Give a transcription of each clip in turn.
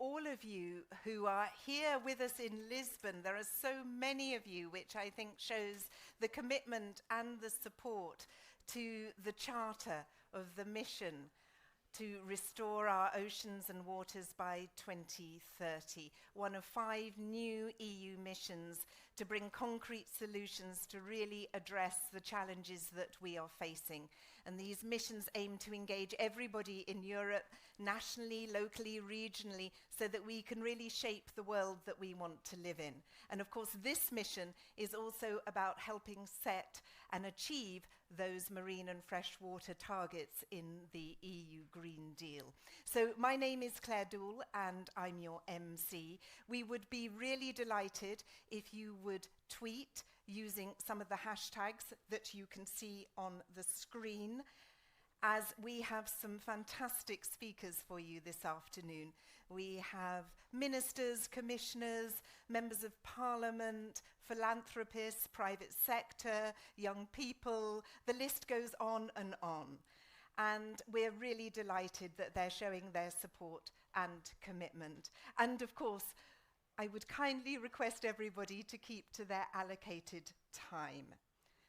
all of you who are here with us in Lisbon. There are so many of you, which I think shows the commitment and the support to the charter of the mission to restore our oceans and waters by 2030, one of 5 new EU missions to bring concrete solutions to really address the challenges that we are facing. And these missions aim to engage everybody in Europe, nationally, locally, regionally, so that we can really shape the world that we want to live in. And of course, this mission is also about helping set and achieve those marine and freshwater targets in the EU Green Deal. So my name is Claire Dool and I'm your MC. We would be really delighted if you would tweet using some of the hashtags that you can see on the screen, as we have some fantastic speakers for you this afternoon. We have ministers, commissioners, members of parliament, philanthropists, private sector, young people. The list goes on. And we're really delighted that they're showing their support and commitment. And of course, I would kindly request everybody to keep to their allocated time.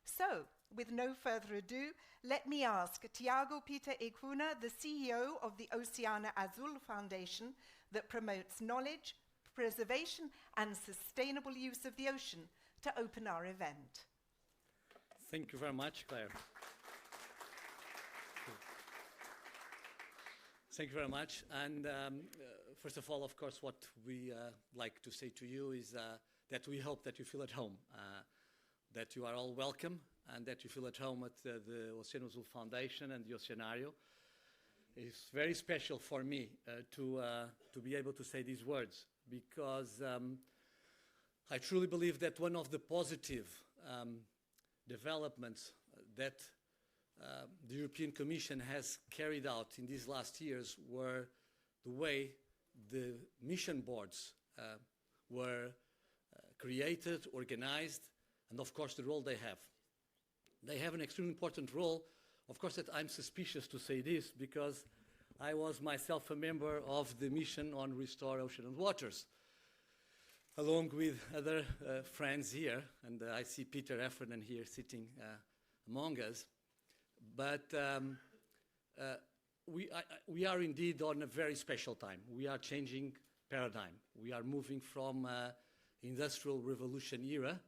So, with no further ado, let me ask Tiago Peter Ecuna, the CEO of the Oceano Azul Foundation that promotes knowledge, preservation and sustainable use of the ocean, to open our event. Thank you very much, Claire. Thank you very much. And first of all, of course, what we like to say to you is that we hope that you feel at home, that you are all welcome, and that you feel at home at the Oceano Azul Foundation and the Oceanário. It's very special for me to be able to say these words, because I truly believe that one of the positive developments that the European Commission has carried out in these last years were the way the mission boards were created, organized, and of course the role they have. They have an extremely important role. Of course, that I'm suspicious to say this because I was myself a member of the mission on Restore Ocean and Waters, along with other friends here, and I see Peter Effernan here sitting among us. But we are indeed on a very special time. We are changing paradigm. We are moving from industrial revolution era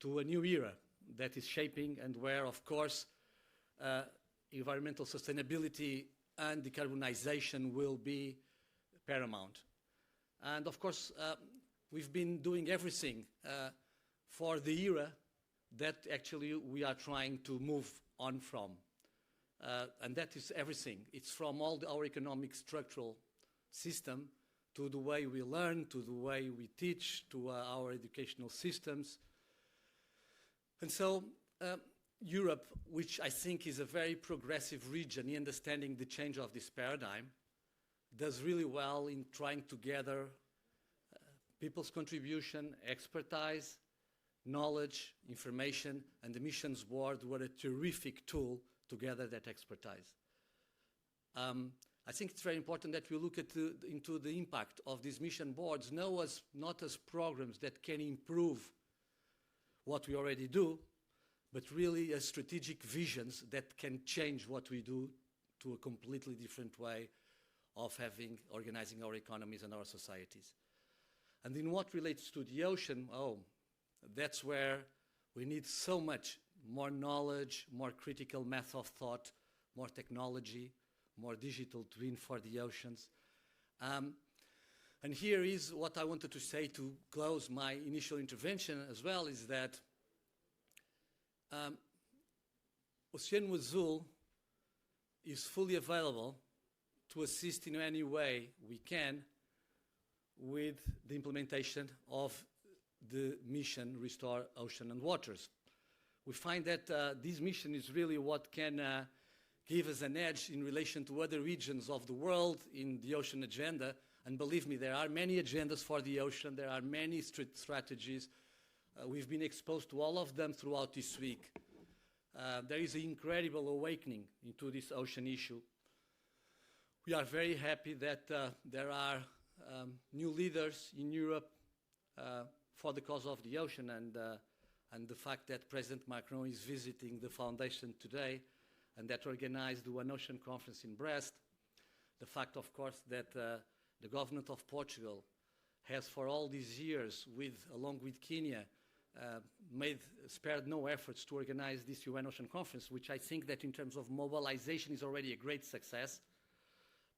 to a new era that is shaping, and where, of course, environmental sustainability and decarbonization will be paramount. And of course, we've been doing everything for the era that actually we are trying to move on from. And that is everything. It's from all our economic structural system to the way we learn, to the way we teach, to our educational systems. And so Europe, which I think is a very progressive region in understanding the change of this paradigm, does really well in trying to gather people's contribution, expertise, knowledge, information, and the missions board were a terrific tool to gather that expertise. I think it's very important that we look into the impact of these mission boards, not as programs that can improve what we already do, but really as strategic visions that can change what we do to a completely different way of organizing our economies and our societies. And in what relates to the ocean, that's where we need so much more knowledge, more critical method of thought, more technology, more digital twin for the oceans. And here is what I wanted to say to close my initial intervention as well, is that Oceano Azul is fully available to assist in any way we can with the implementation of the mission Restore Ocean and Waters. We find that this mission is really what can give us an edge in relation to other regions of the world in the ocean agenda. And believe me, there are many agendas for the ocean. There are many strategies. We've been exposed to all of them throughout this week. There is an incredible awakening into this ocean issue. We are very happy that there are new leaders in Europe for the cause of the ocean, and the fact that President Macron is visiting the foundation today and that organized the One Ocean Conference in Brest. The fact, of course, that the government of Portugal has for all these years, along with Kenya, spared no efforts to organize this UN Ocean Conference, which I think that in terms of mobilization is already a great success,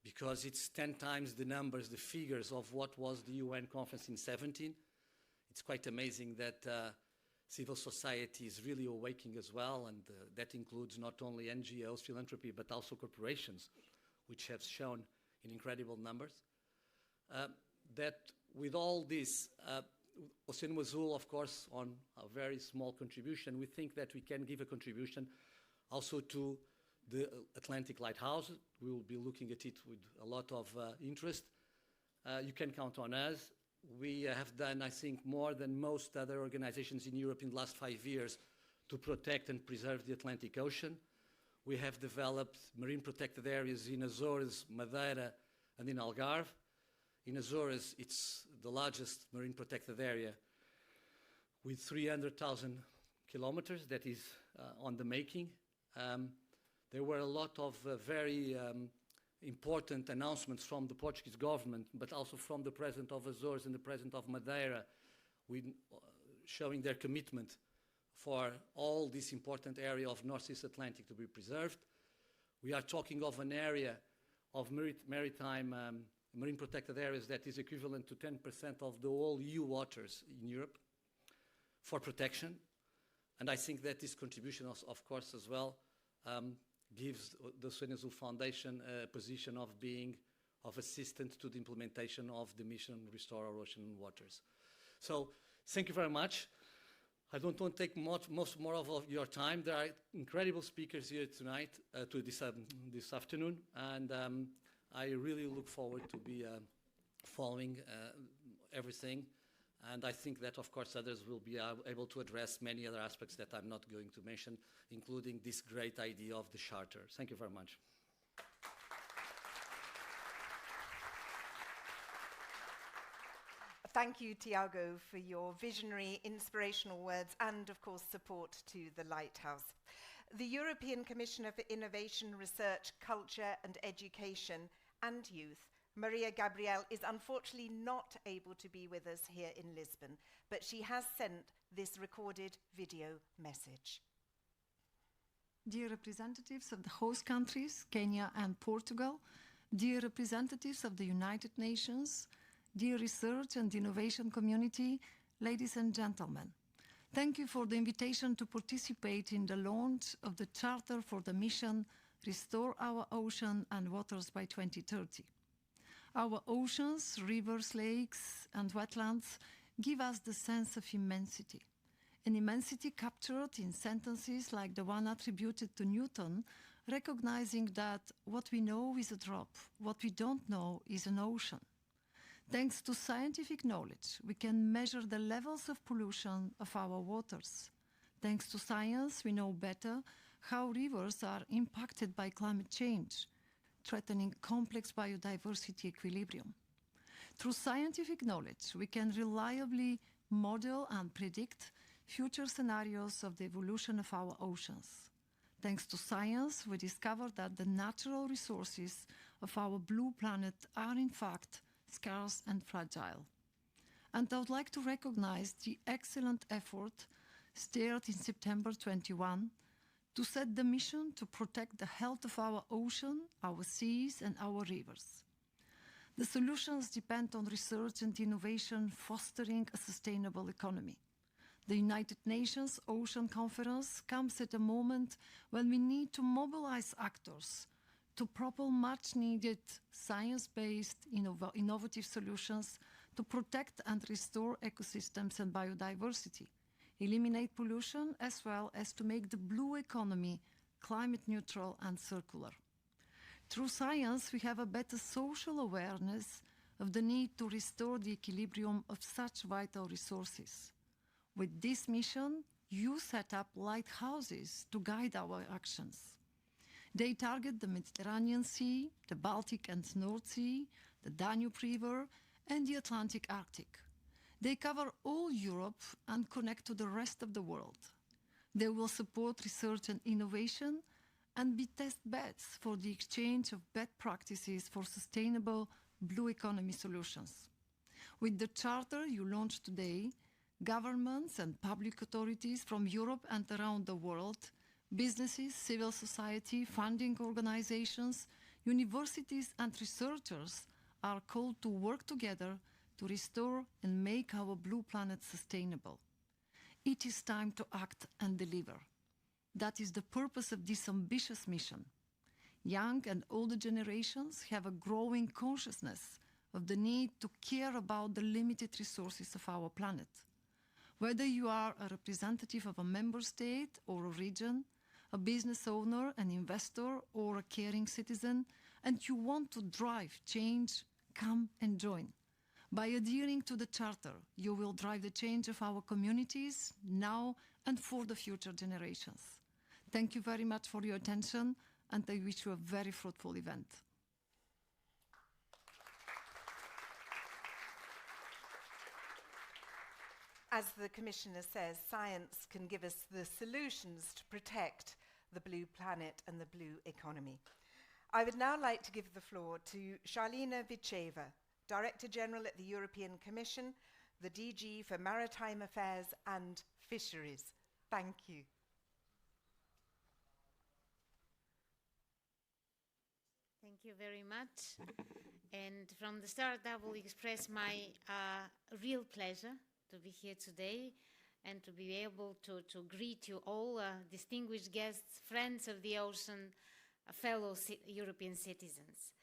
because it's 10 times the numbers, the figures of what was the UN conference in 17. It's quite amazing that civil society is really awakening as well, and that includes not only NGOs, philanthropy, but also corporations, which have shown in incredible numbers. That with all this, Oceano Azul, of course, on a very small contribution, we think that we can give a contribution also to the Atlantic lighthouses. We will be looking at it with a lot of interest. You can count on us. We have done, I think, more than most other organizations in Europe in the last 5 years to protect and preserve the Atlantic Ocean. We have developed marine protected areas in Azores, Madeira, and in Algarve. In Azores, it's the largest marine protected area with 300,000 kilometers that is on the making. There were a lot of very important announcements from the Portuguese government, but also from the President of Azores and the President of Madeira, showing their commitment for all this important area of Northeast Atlantic to be preserved. We are talking of an area of maritime marine protected areas that is equivalent to 10% of the whole EU waters in Europe for protection. And I think that this contribution, of course, as well, gives the Oceano Azul Foundation a position of being of assistant to the implementation of the mission Restore Our Ocean Waters. So thank you very much. I don't want to take most more of your time. There are incredible speakers here tonight, this afternoon, and I really look forward to be following everything. And I think that, of course, others will be able to address many other aspects that I'm not going to mention, including this great idea of the charter. Thank you very much. Thank you, Tiago, for your visionary, inspirational words and, of course, support to the Lighthouse. The European Commissioner for Innovation, Research, Culture and Education and Youth, Maria Gabriel, is unfortunately not able to be with us here in Lisbon, but she has sent this recorded video message. Dear representatives of the host countries, Kenya and Portugal, dear representatives of the United Nations, dear research and innovation community, ladies and gentlemen, thank you for the invitation to participate in the launch of the Charter for the mission Restore Our Ocean and Waters by 2030. Our oceans, rivers, lakes, and wetlands give us the sense of immensity. An immensity captured in sentences like the one attributed to Newton, recognizing that what we know is a drop, what we don't know is an ocean. Thanks to scientific knowledge, we can measure the levels of pollution of our waters. Thanks to science, we know better how rivers are impacted by climate change, threatening complex biodiversity equilibrium. Through scientific knowledge, we can reliably model and predict future scenarios of the evolution of our oceans. Thanks to science, we discovered that the natural resources of our blue planet are in fact scarce and fragile. And I would like to recognize the excellent effort steered in September 21 to set the mission to protect the health of our ocean, our seas, and our rivers. The solutions depend on research and innovation fostering a sustainable economy. The United Nations Ocean Conference comes at a moment when we need to mobilize actors to propel much-needed science-based innovative solutions to protect and restore ecosystems and biodiversity, eliminate pollution, as well as to make the blue economy climate neutral and circular. Through science, we have a better social awareness of the need to restore the equilibrium of such vital resources. With this mission, you set up lighthouses to guide our actions. They target the Mediterranean Sea, the Baltic and North Sea, the Danube River, and the Atlantic Arctic. They cover all Europe and connect to the rest of the world. They will support research and innovation and be test beds for the exchange of best practices for sustainable blue economy solutions. With the charter you launched today, governments and public authorities from Europe and around the world, businesses, civil society, funding organizations, universities and researchers are called to work together to restore and make our blue planet sustainable. It is time to act and deliver. That is the purpose of this ambitious mission. Young and older generations have a growing consciousness of the need to care about the limited resources of our planet. Whether you are a representative of a member state or a region, a business owner, an investor, or a caring citizen, and you want to drive change, come and join. By adhering to the Charter, you will drive the change of our communities now and for the future generations. Thank you very much for your attention, and I wish you a very fruitful event. As the Commissioner says, science can give us the solutions to protect the blue planet and the blue economy. I would now like to give the floor to Charlina Vicheva, Director General at the European Commission, the DG for Maritime Affairs and Fisheries. Thank you. Thank you very much. And from the start, I will express my real pleasure to be here today and to be able to greet you all, distinguished guests, friends of the ocean, fellow European citizens.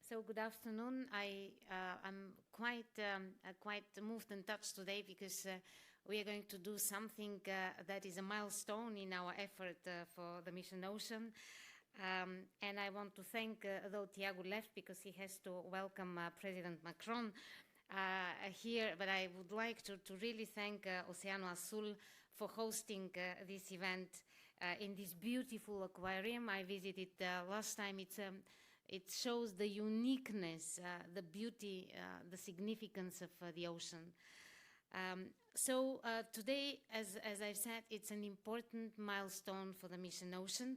So good afternoon. I'm quite moved and touched today because we are going to do something that is a milestone in our effort for the Mission Ocean. And I want to thank, though Tiago left because he has to welcome President Macron here, but I would like to really thank Oceano Azul for hosting this event in this beautiful aquarium. I visited last time. It shows the uniqueness, the beauty, the significance of the ocean. So today, as I've said, it's an important milestone for the Mission Ocean.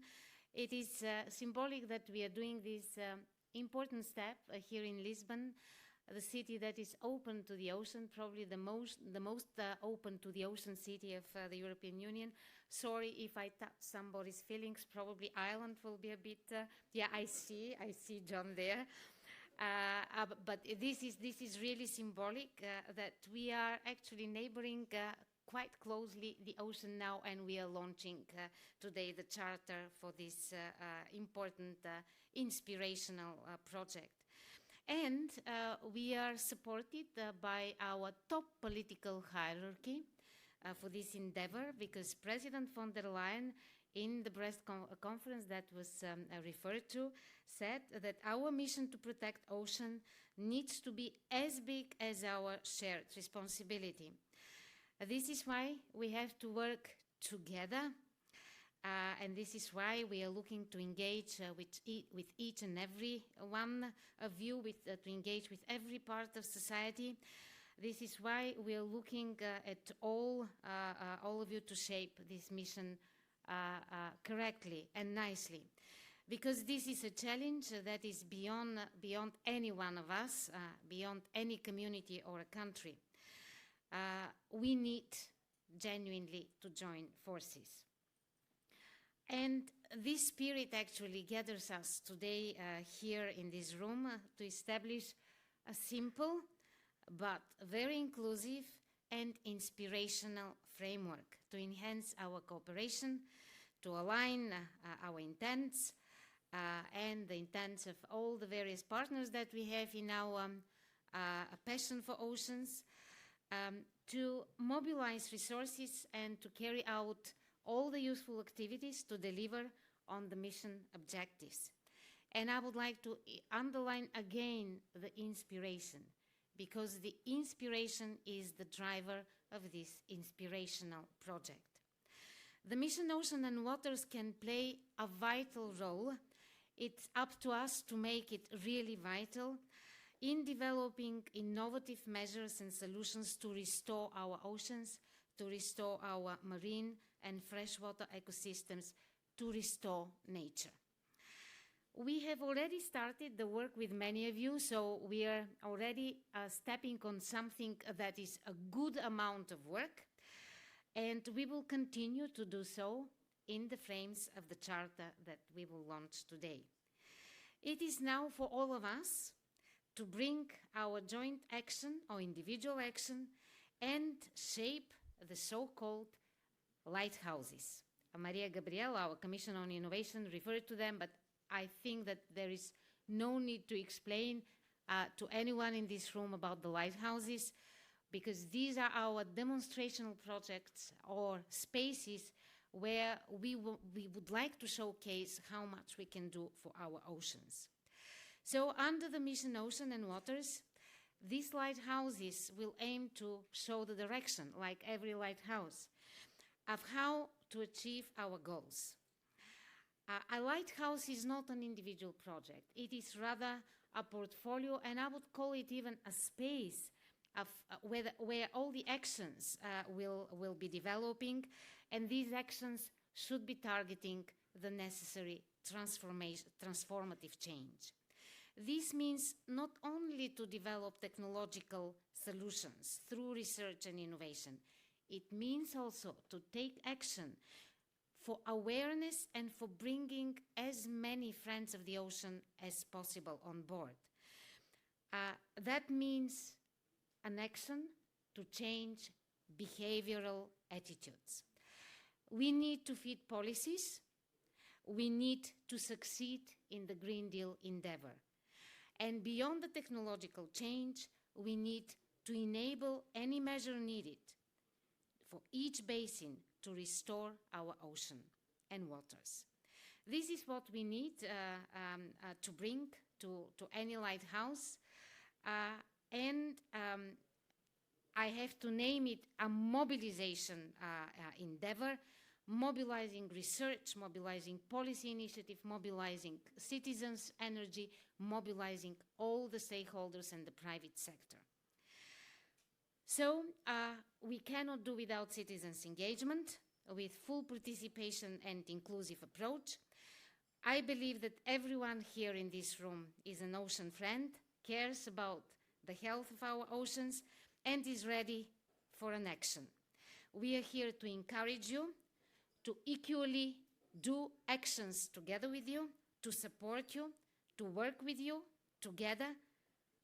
It is symbolic that we are doing this important step here in Lisbon, the city that is open to the ocean, probably the most open to the ocean city of the European Union. Sorry if I touch somebody's feelings. Probably Ireland will be a bit. Yeah, I see John there. But this is really symbolic that we are actually neighboring quite closely the ocean now, and we are launching today the charter for this important inspirational project. And we are supported by our top political hierarchy for this endeavor, because President von der Leyen, in the Brest conference that was referred to, said that our mission to protect ocean needs to be as big as our shared responsibility. This is why we have to work together, and this is why we are looking to engage with each and every one of you, to engage with every part of society. This is why we are looking at all of you to shape this mission correctly and nicely, because this is a challenge that is beyond any one of us, beyond any community or a country. We need genuinely to join forces. And this spirit actually gathers us today here in this room to establish a simple but very inclusive and inspirational framework to enhance our cooperation, to align our intents and the intents of all the various partners that we have in our passion for oceans, to mobilize resources and to carry out all the useful activities to deliver on the mission objectives. And I would like to underline again the inspiration, because the inspiration is the driver of this inspirational project. The Mission Ocean and Waters can play a vital role. It's up to us to make it really vital in developing innovative measures and solutions to restore our oceans, to restore our marine and freshwater ecosystems, to restore nature. We have already started the work with many of you, so we are already stepping on something that is a good amount of work, and we will continue to do so in the frames of the charter that we will launch today. It is now for all of us to bring our joint action or individual action and shape the so-called lighthouses. Maria Gabriela, our Commissioner on Innovation, referred to them, but I think that there is no need to explain to anyone in this room about the lighthouses, because these are our demonstrational projects or spaces where we would like to showcase how much we can do for our oceans. So under the mission Ocean and Waters, these lighthouses will aim to show the direction, like every lighthouse, of how to achieve our goals. A lighthouse is not an individual project. It is rather a portfolio, and I would call it even a space of, where all the actions will be developing, and these actions should be targeting the necessary transformative change. This means not only to develop technological solutions through research and innovation, it means also to take action for awareness and for bringing as many friends of the ocean as possible on board. That means an action to change behavioral attitudes. We need to feed policies. We need to succeed in the Green Deal endeavor. And beyond the technological change, we need to enable any measure needed for each basin to restore our ocean and waters. This is what we need to bring to any lighthouse. I have to name it a mobilization endeavor, mobilizing research, mobilizing policy initiative, mobilizing citizens' energy, mobilizing all the stakeholders and the private sector. So we cannot do without citizens' engagement, with full participation and inclusive approach. I believe that everyone here in this room is an ocean friend, cares about the health of our oceans, and is ready for an action. We are here to encourage you, to equally do actions together with you, to support you, to work with you together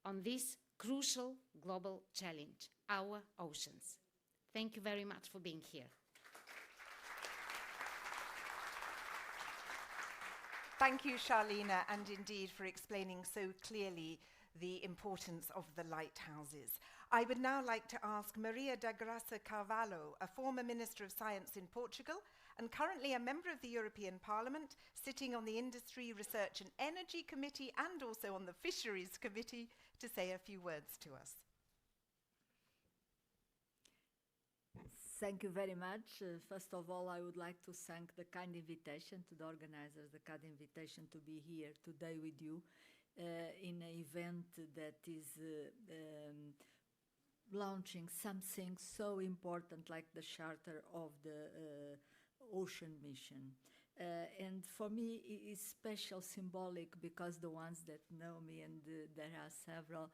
on this crucial global challenge, our oceans. Thank you very much for being here. Thank you, Charlina, and indeed for explaining so clearly the importance of the lighthouses. I would now like to ask Maria da Gracia Carvalho, a former Minister of Science in Portugal and currently a member of the European Parliament, sitting on the Industry, Research and Energy Committee and also on the Fisheries Committee, to say a few words to us. Thank you very much. First of all, I would like to thank the kind invitation to the organizers, the kind invitation to be here today with you in an event that is launching something so important like the Charter of the Ocean Mission. And for me, it is special, symbolic, because the ones that know me, and there are several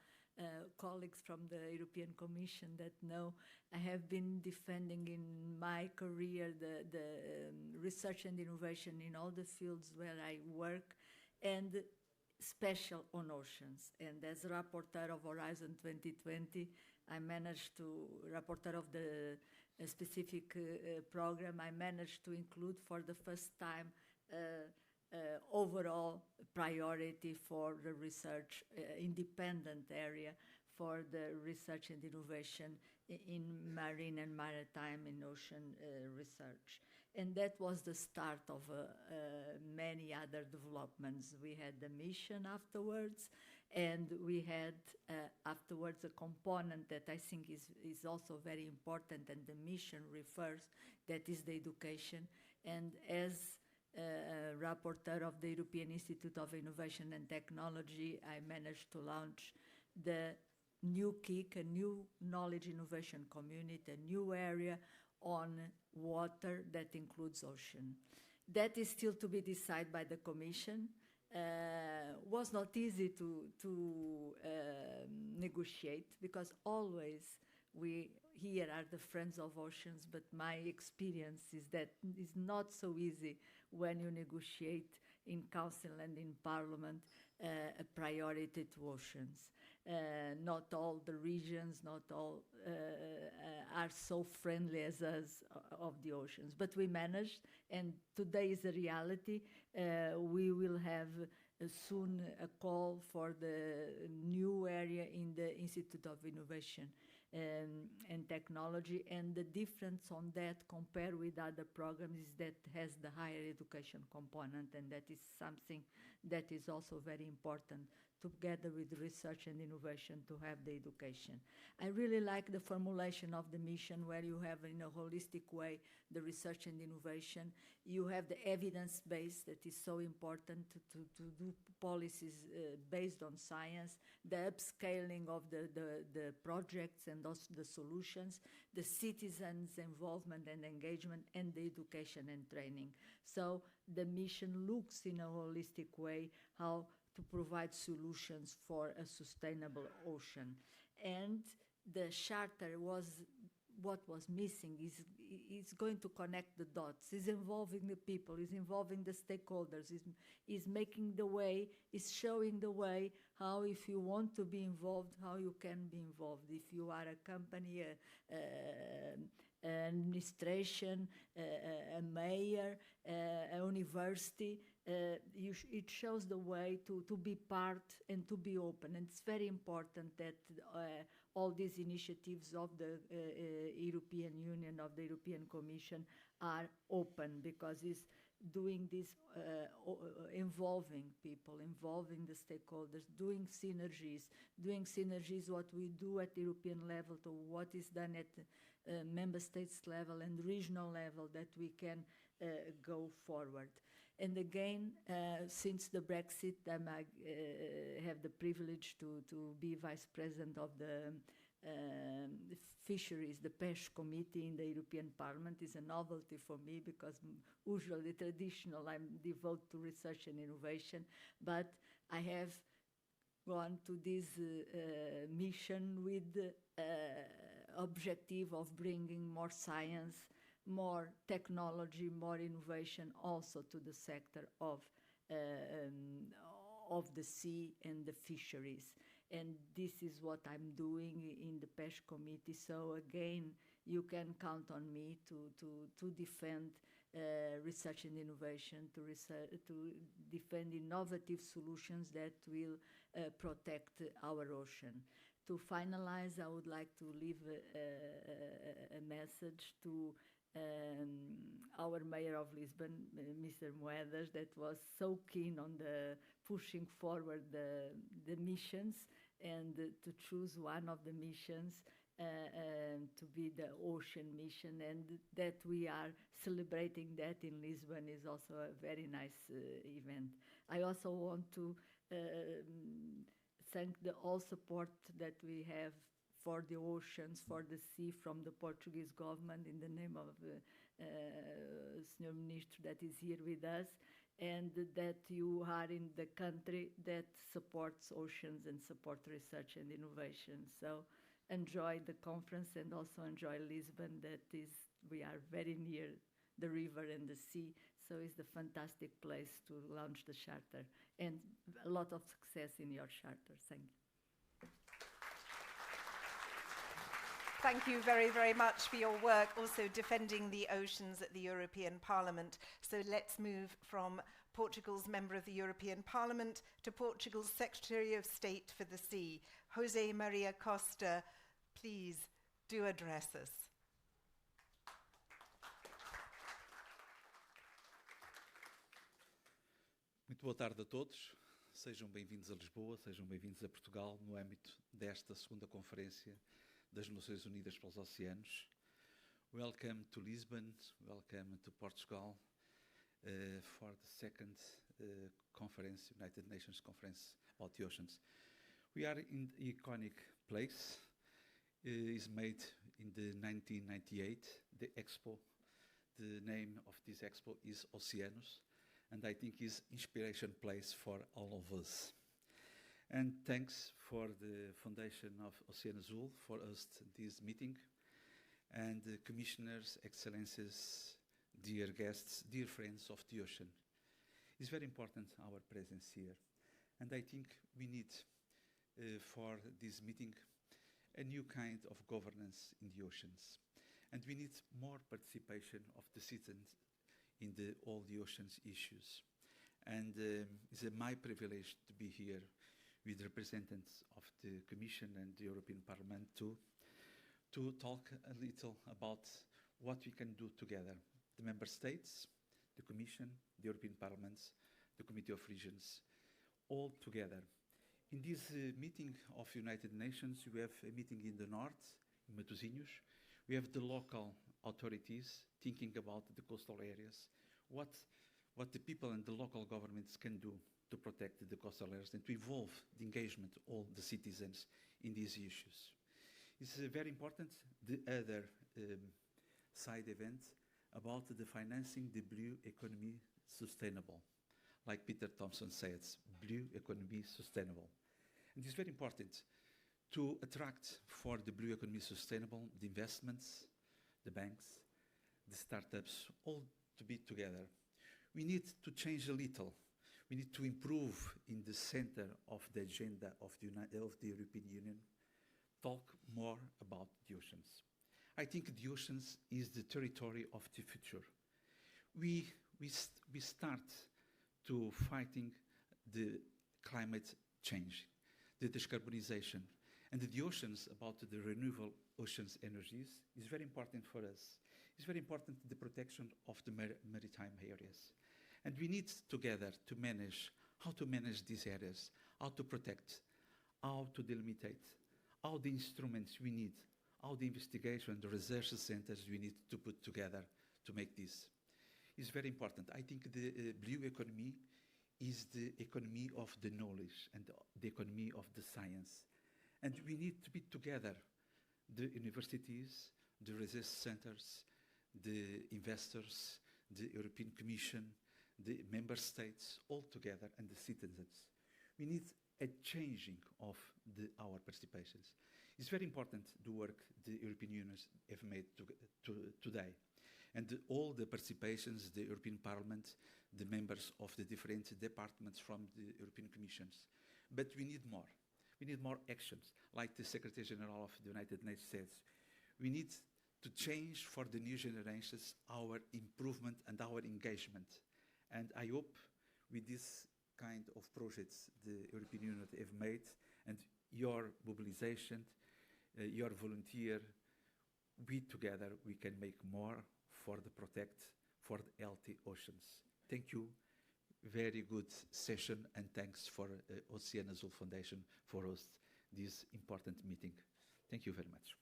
colleagues from the European Commission that know, I have been defending in my career the research and innovation in all the fields where I work, and special on oceans. And as rapporteur of Horizon 2020, I managed to, rapporteur of the specific program, I managed to include for the first time overall priority for the research, independent area for the research and innovation in marine and maritime and ocean research. And that was the start of many other developments. We had the mission afterwards, and we had afterwards a component that I think is also very important, and the mission refers, that is the education. And as rapporteur of the European Institute of Innovation and Technology, I managed to launch the new KIC, a new knowledge innovation community, a new area on water that includes ocean. That is still to be decided by the Commission. Was not easy to negotiate, because always we here are the friends of oceans, but my experience is that it's not so easy when you negotiate in council and in parliament a priority to oceans. Not all the regions, not all are so friendly as us of the oceans, but we managed, and today is a reality. We will have soon a call for the new area in the Institute of Innovation and Technology, and the difference on that compared with other programs is that has the higher education component, and that is something that is also very important together with research and innovation to have the education. I really like the formulation of the mission, where you have in a holistic way the research and innovation. You have the evidence base that is so important to do policies based on science, the upscaling of the projects and also the solutions, the citizens' involvement and engagement, and the education and training. So the mission looks in a holistic way how to provide solutions for a sustainable ocean. And the charter was what was missing, is going to connect the dots, is involving the people, is involving the stakeholders, is making the way, is showing the way how, if you want to be involved, how you can be involved. If you are a company, administration, a mayor, a university, it shows the way to be part and to be open. And it's very important that all these initiatives of the European Union, of the European Commission, are open, because it's doing this, involving people, involving the stakeholders, doing synergies, what we do at European level to what is done at member states level and regional level, that we can go forward. And again, since the Brexit, I have the privilege to be vice president of the fisheries, the PESH committee in the European Parliament. Is a novelty for me, because usually traditional I'm devoted to research and innovation, but I have gone to this mission with the objective of bringing more science, more technology, more innovation also to the sector of the sea and the fisheries. And this is what I'm doing in the PESH committee. So again, you can count on me to defend research and innovation, to defend innovative solutions that will protect our ocean. To finalize, I would like to leave a message to our mayor of Lisbon, Mr. Moedas, that was so keen on the pushing forward the missions, and to choose one of the missions to be the ocean mission, and that we are celebrating that in Lisbon is also a very nice event. I also want to thank the all support that we have for the oceans, for the sea, from the Portuguese government, in the name of Sr. Ministro that is here with us, and that you are in the country that supports oceans and support research and innovation. So enjoy the conference, and also enjoy Lisbon, we are very near the river and the sea, so it's a fantastic place to launch the charter, and a lot of success in your charter. Thank you. Thank you very, very much for your work also defending the oceans at the European Parliament. So let's move from Portugal's Member of the European Parliament to Portugal's Secretary of State for the Sea. José Maria Costa, please do address us. Muito boa tarde a todos. Sejam bem-vindos a Lisboa, sejam bem-vindos a Portugal no âmbito desta segunda conferência das Nações Unidas para os Oceanos. Welcome to Lisbon, welcome to Portugal for the second conference, United Nations Conference about the Oceans. We are in the iconic place. Is made in the 1998, the expo. The name of this expo is Oceanos, and I think is inspiration place for all of us. And thanks for the foundation of Oceano Azul for us this meeting, and commissioners, excellencies, dear guests, dear friends of the ocean. It's very important our presence here, and I think we need for this meeting a new kind of governance in the oceans. And we need more participation of the citizens in all the oceans issues. And it's my privilege to be here with representatives of the Commission and the European Parliament to talk a little about what we can do together. The Member States, the Commission, the European Parliament, the Committee of Regions, all together. In this meeting of United Nations, we have a meeting in the north, in Matosinhos. We have the local authorities thinking about the coastal areas, what the people and the local governments can do to protect the coastal areas and to evolve the engagement of all the citizens in these issues. It's very important, the other side event about the financing the blue economy sustainable. Like Peter Thompson says, blue economy sustainable. And it's very important to attract for the blue economy sustainable the investments, the banks, the startups, all to be together. We need to change a little. We need to improve in the center of the agenda of the European Union, talk more about the oceans. I think the oceans is the territory of the future. We start to fighting the climate change, the decarbonization, and the oceans about the renewable oceans energies is very important for us. It's very important the protection of the maritime areas. And we need together to manage, how to manage these areas, how to protect, how to delimitate, all the instruments we need, all the investigation, the research centers we need to put together to make this. It's very important. I think the blue economy is the economy of the knowledge and the economy of the science. And we need to be together, the universities, the research centers, the investors, the European Commission, the member states, all together, and the citizens. We need a changing of our participations. It's very important the work the European Union have made today. And all the participations, the European Parliament, the members of the different departments from the European Commissions. But we need more. We need more actions, like the Secretary General of the United Nations says. We need to change for the new generations our improvement and our engagement. And I hope with this kind of projects the European Union have made and your mobilization, your volunteer, we together, we can make more for the protect, for the healthy oceans. Thank you. Very good session, and thanks for Oceano Azul Foundation for host this important meeting. Thank you very much.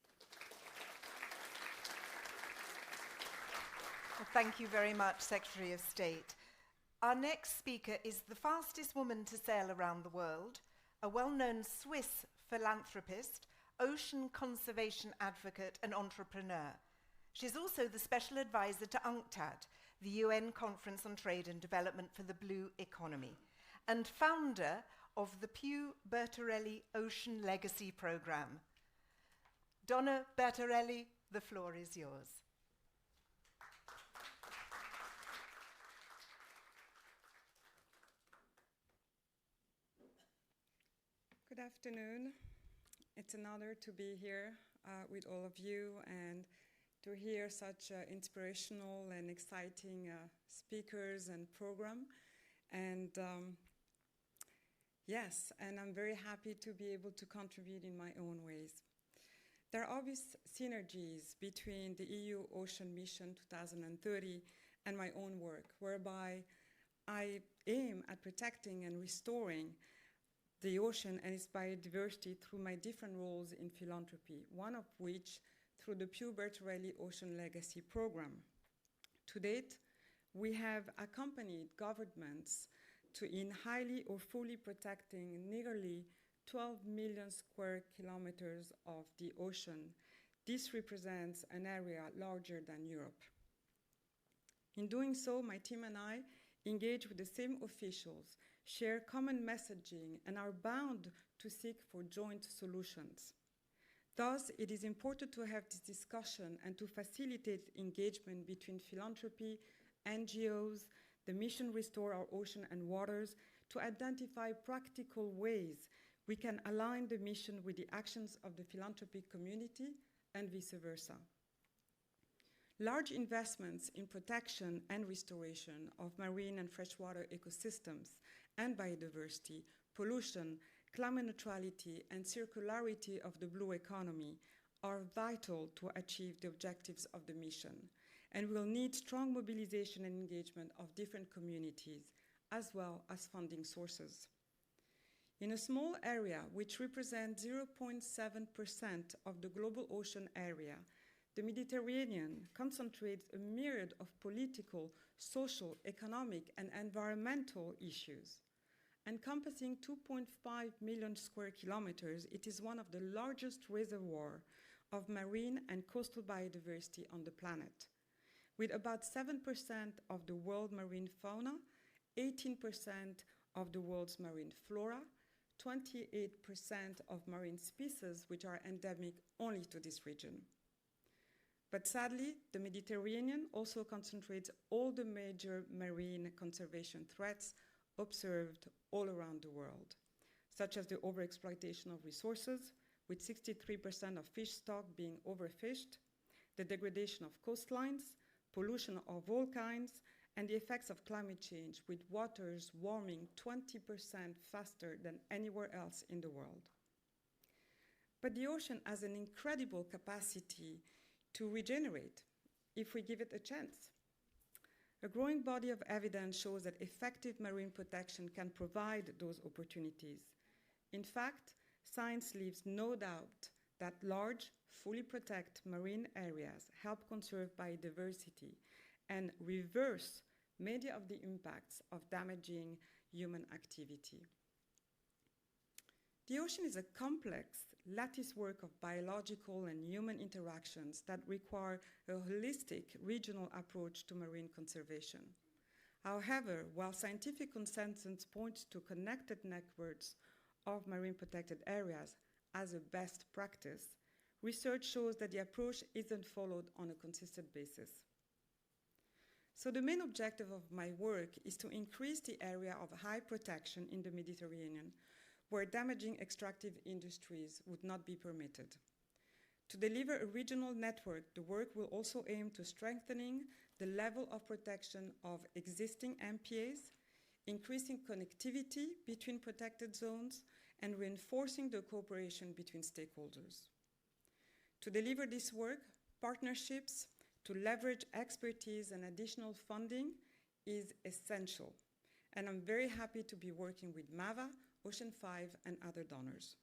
Well, thank you very much, Secretary of State. Our next speaker is the fastest woman to sail around the world, a well-known Swiss philanthropist, ocean conservation advocate and entrepreneur. She's also the special advisor to UNCTAD, the UN Conference on Trade and Development for the Blue Economy, and founder of the Pew Bertarelli Ocean Legacy Programme. Donna Bertarelli, the floor is yours. Good afternoon. It's an honor to be here with all of you and to hear such inspirational and exciting speakers and program. And yes, and I'm very happy to be able to contribute in my own ways. There are obvious synergies between the EU Ocean Mission 2030 and my own work, whereby I aim at protecting and restoring the ocean and its biodiversity through my different roles in philanthropy, one of which through the Pew Bertarelli Ocean Legacy Program. To date, we have accompanied governments in highly or fully protecting nearly 12 million square kilometers of the ocean. This represents an area larger than Europe. In doing so, my team and I engage with the same officials, share common messaging, and are bound to seek for joint solutions. Thus, it is important to have this discussion and to facilitate engagement between philanthropy, NGOs, the mission Restore Our Ocean and Waters, to identify practical ways we can align the mission with the actions of the philanthropic community and vice versa. Large investments in protection and restoration of marine and freshwater ecosystems and biodiversity, pollution, climate neutrality, and circularity of the blue economy are vital to achieve the objectives of the mission, and will need strong mobilization and engagement of different communities, as well as funding sources. In a small area, which represents 0.7% of the global ocean area, the Mediterranean concentrates a myriad of political, social, economic, and environmental issues. Encompassing 2.5 million square kilometers, it is one of the largest reservoirs of marine and coastal biodiversity on the planet. With about 7% of the world marine fauna, 18% of the world's marine flora, 28% of marine species which are endemic only to this region. But sadly, the Mediterranean also concentrates all the major marine conservation threats observed all around the world, such as the overexploitation of resources, with 63% of fish stock being overfished, the degradation of coastlines, pollution of all kinds, and the effects of climate change, with waters warming 20% faster than anywhere else in the world. But the ocean has an incredible capacity to regenerate if we give it a chance. A growing body of evidence shows that effective marine protection can provide those opportunities. In fact, science leaves no doubt that large, fully protected marine areas help conserve biodiversity and reverse many of the impacts of damaging human activity. The ocean is a complex lattice work of biological and human interactions that require a holistic regional approach to marine conservation. However, while scientific consensus points to connected networks of marine protected areas as a best practice, research shows that the approach isn't followed on a consistent basis. So the main objective of my work is to increase the area of high protection in the Mediterranean, where damaging extractive industries would not be permitted. To deliver a regional network, the work will also aim to strengthening the level of protection of existing MPAs, increasing connectivity between protected zones, and reinforcing the cooperation between stakeholders. To deliver this work, partnerships to leverage expertise and additional funding is essential. And I'm very happy to be working with MAVA, Ocean 5, and other donors.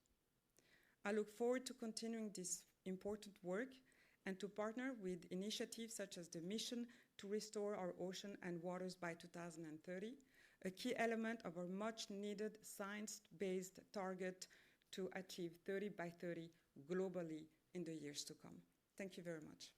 I look forward to continuing this important work and to partner with initiatives such as the mission to restore our ocean and waters by 2030, a key element of our much-needed science-based target to achieve 30 by 30 globally in the years to come. Thank you very much.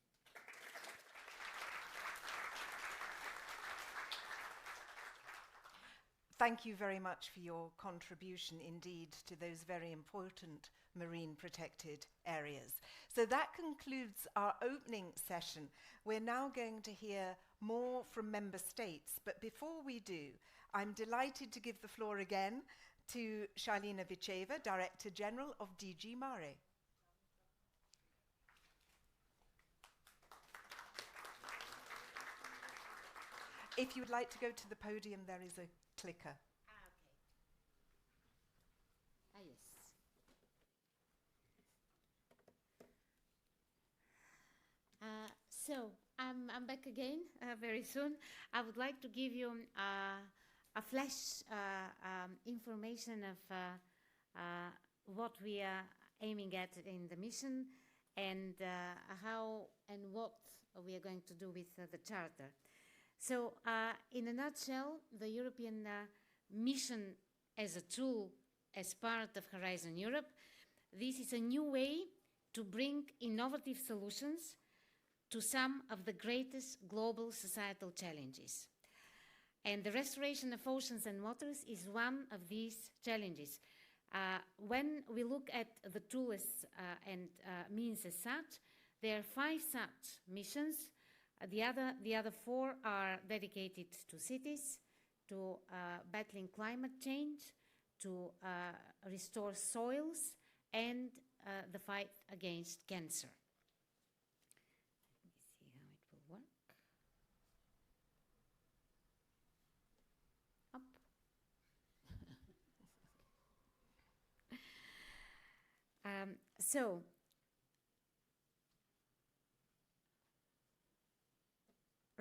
Thank you very much for your contribution indeed to those very important marine protected areas. So that concludes our opening session. We're now going to hear more from member states, but before we do, I'm delighted to give the floor again to Shalina Vicheva, Director General of DG Mare. If you would like to go to the podium, there is a clicker. Yes. So I'm back again very soon. I would like to give you a flash information of what we are aiming at in the mission and how and what we are going to do with the Charter. So in a nutshell, the European mission as a tool as part of Horizon Europe, this is a new way to bring innovative solutions to some of the greatest global societal challenges. And the restoration of oceans and waters is one of these challenges. When we look at the tools and means as such, there are 5 such missions. The other 4 are dedicated to cities, to battling climate change, to restore soils, and the fight against cancer. Let me see how it will work. Up.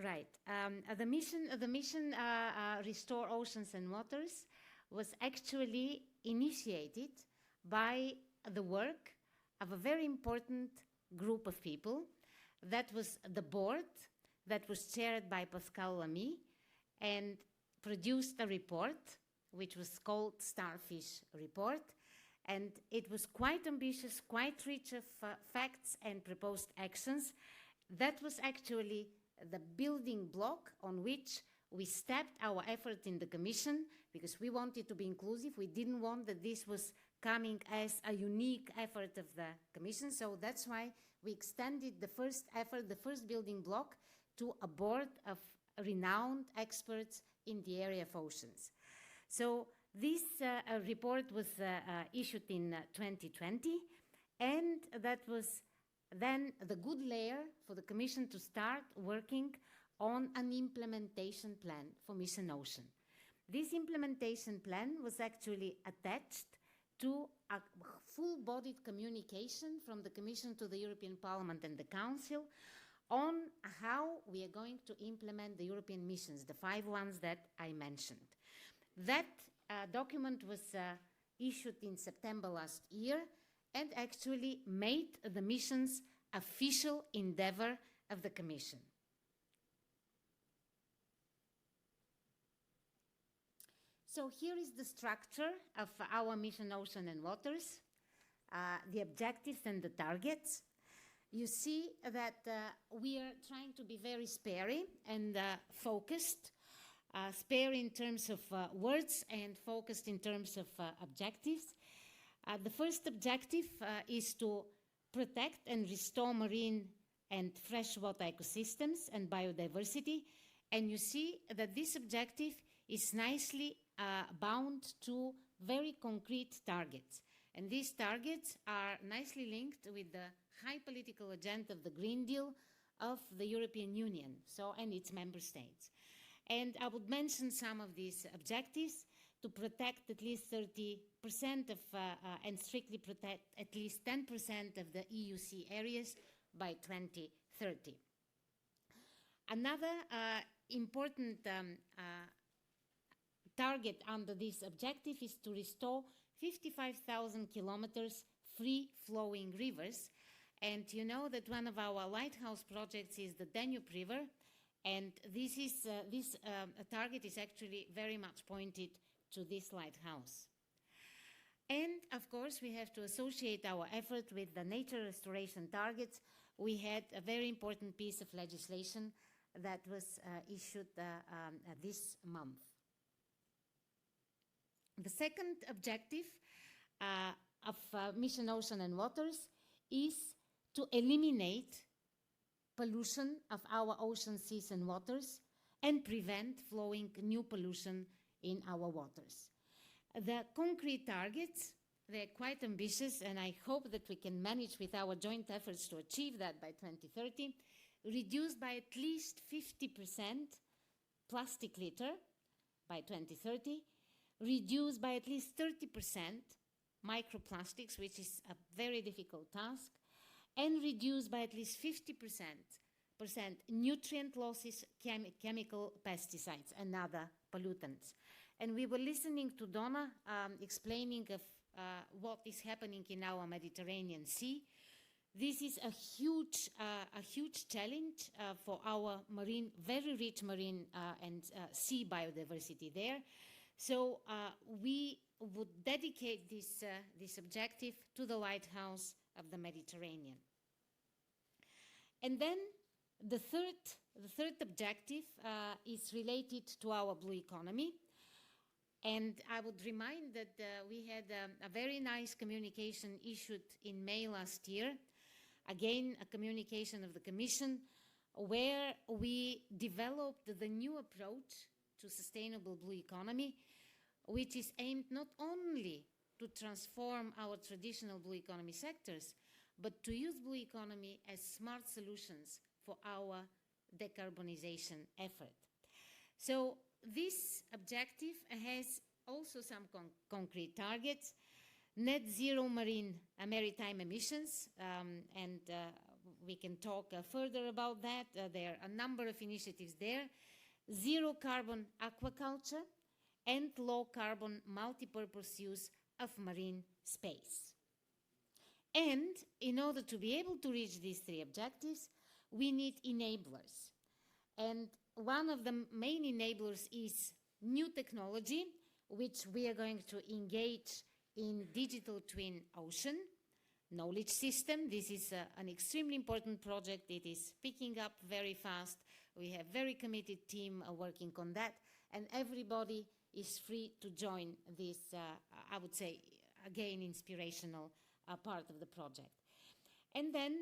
Right. The mission Restore Oceans and Waters was actually initiated by the work of a very important group of people. That was the board that was chaired by Pascal Lamy and produced a report which was called Starfish Report. And it was quite ambitious, quite rich of facts and proposed actions. That was actually the building block on which we stepped our effort in the Commission, because we wanted to be inclusive. We didn't want that this was coming as a unique effort of the Commission. So that's why we extended the first effort, the first building block, to a board of renowned experts in the area of oceans. So this report was issued in 2020, and that was then the good layer for the Commission to start working on an implementation plan for Mission Ocean. This implementation plan was actually attached to a full-bodied communication from the Commission to the European Parliament and the Council on how we are going to implement the European missions, the 5 ones that I mentioned. That document was issued in September last year and actually made the missions official endeavor of the Commission. So here is the structure of our mission Ocean and Waters, the objectives and the targets. You see that we are trying to be very sparing and focused, spare in terms of words and focused in terms of objectives. The first objective is to protect and restore marine and freshwater ecosystems and biodiversity. And you see that this objective is nicely bound to very concrete targets. And these targets are nicely linked with the high political agenda of the Green Deal of the European Union, and its member states. And I would mention some of these objectives: to protect at least 30% of, and strictly protect at least 10% of the EU sea areas by 2030. Another important target under this objective is to restore 55,000 kilometers free-flowing rivers. And you know that one of our lighthouse projects is the Danube River, and this target is actually very much pointed to this lighthouse. And of course, we have to associate our effort with the nature restoration targets. We had a very important piece of legislation that was issued this month. The second objective of Mission Ocean and Waters is to eliminate pollution of our ocean, seas and waters and prevent flowing new pollution in our waters. The concrete targets, they're quite ambitious, and I hope that we can manage with our joint efforts to achieve that by 2030. Reduce by at least 50% plastic litter by 2030. Reduce by at least 30% microplastics, which is a very difficult task, and reduce by at least 50% nutrient losses, chemical pesticides and other pollutants. And we were listening to Donna explaining of what is happening in our Mediterranean Sea. This is a huge challenge for our marine, very rich marine and sea biodiversity there. So we would dedicate this objective to the lighthouse of the Mediterranean. And then the third objective is related to our blue economy. And I would remind that we had a very nice communication issued in May last year. Again, a communication of the Commission where we developed the new approach to sustainable blue economy, which is aimed not only to transform our traditional blue economy sectors, but to use blue economy as smart solutions for our decarbonization effort. So this objective has also some concrete targets: net zero maritime emissions, and we can talk further about that. There are a number of initiatives there: zero carbon aquaculture and low carbon multipurpose use of marine space. And in order to be able to reach these three objectives, we need enablers. And one of the main enablers is new technology, which we are going to engage in digital twin ocean knowledge system. This is an extremely important project. It is picking up very fast. We have a very committed team working on that, and everybody is free to join this, I would say, again, inspirational part of the project. And then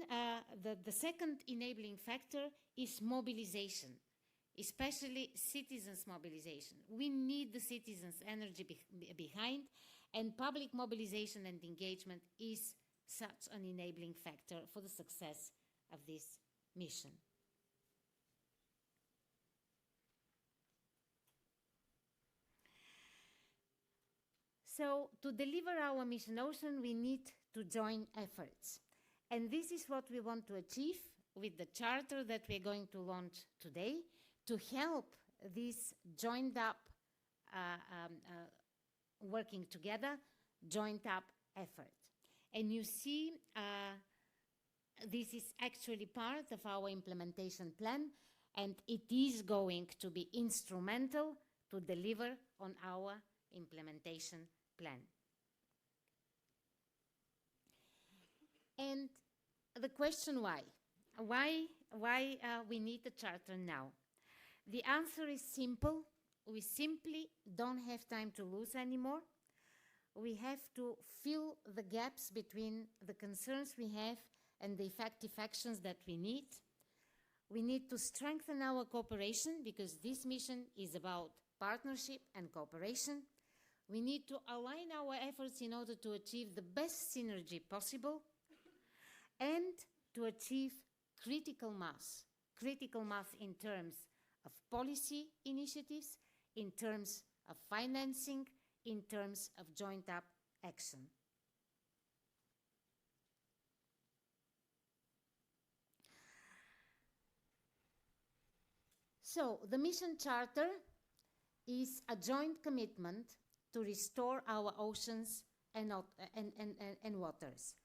the second enabling factor is mobilization, especially citizens' mobilization. We need the citizens' energy behind, and public mobilization and engagement is such an enabling factor for the success of this mission. So to deliver our mission Ocean, we need to join efforts. And this is what we want to achieve with the charter that we're going to launch today, to help this joined up working together, joined up effort. And you see, this is actually part of our implementation plan, and it is going to be instrumental to deliver on our implementation plan. And the question why? Why we need a charter now? The answer is simple. We simply don't have time to lose anymore. We have to fill the gaps between the concerns we have and the effective actions that we need. We need to strengthen our cooperation, because this mission is about partnership and cooperation. We need to align our efforts in order to achieve the best synergy possible and to achieve critical mass in terms of policy initiatives, in terms of financing, in terms of joined up action. So the mission charter is a joint commitment to restore our oceans and waters.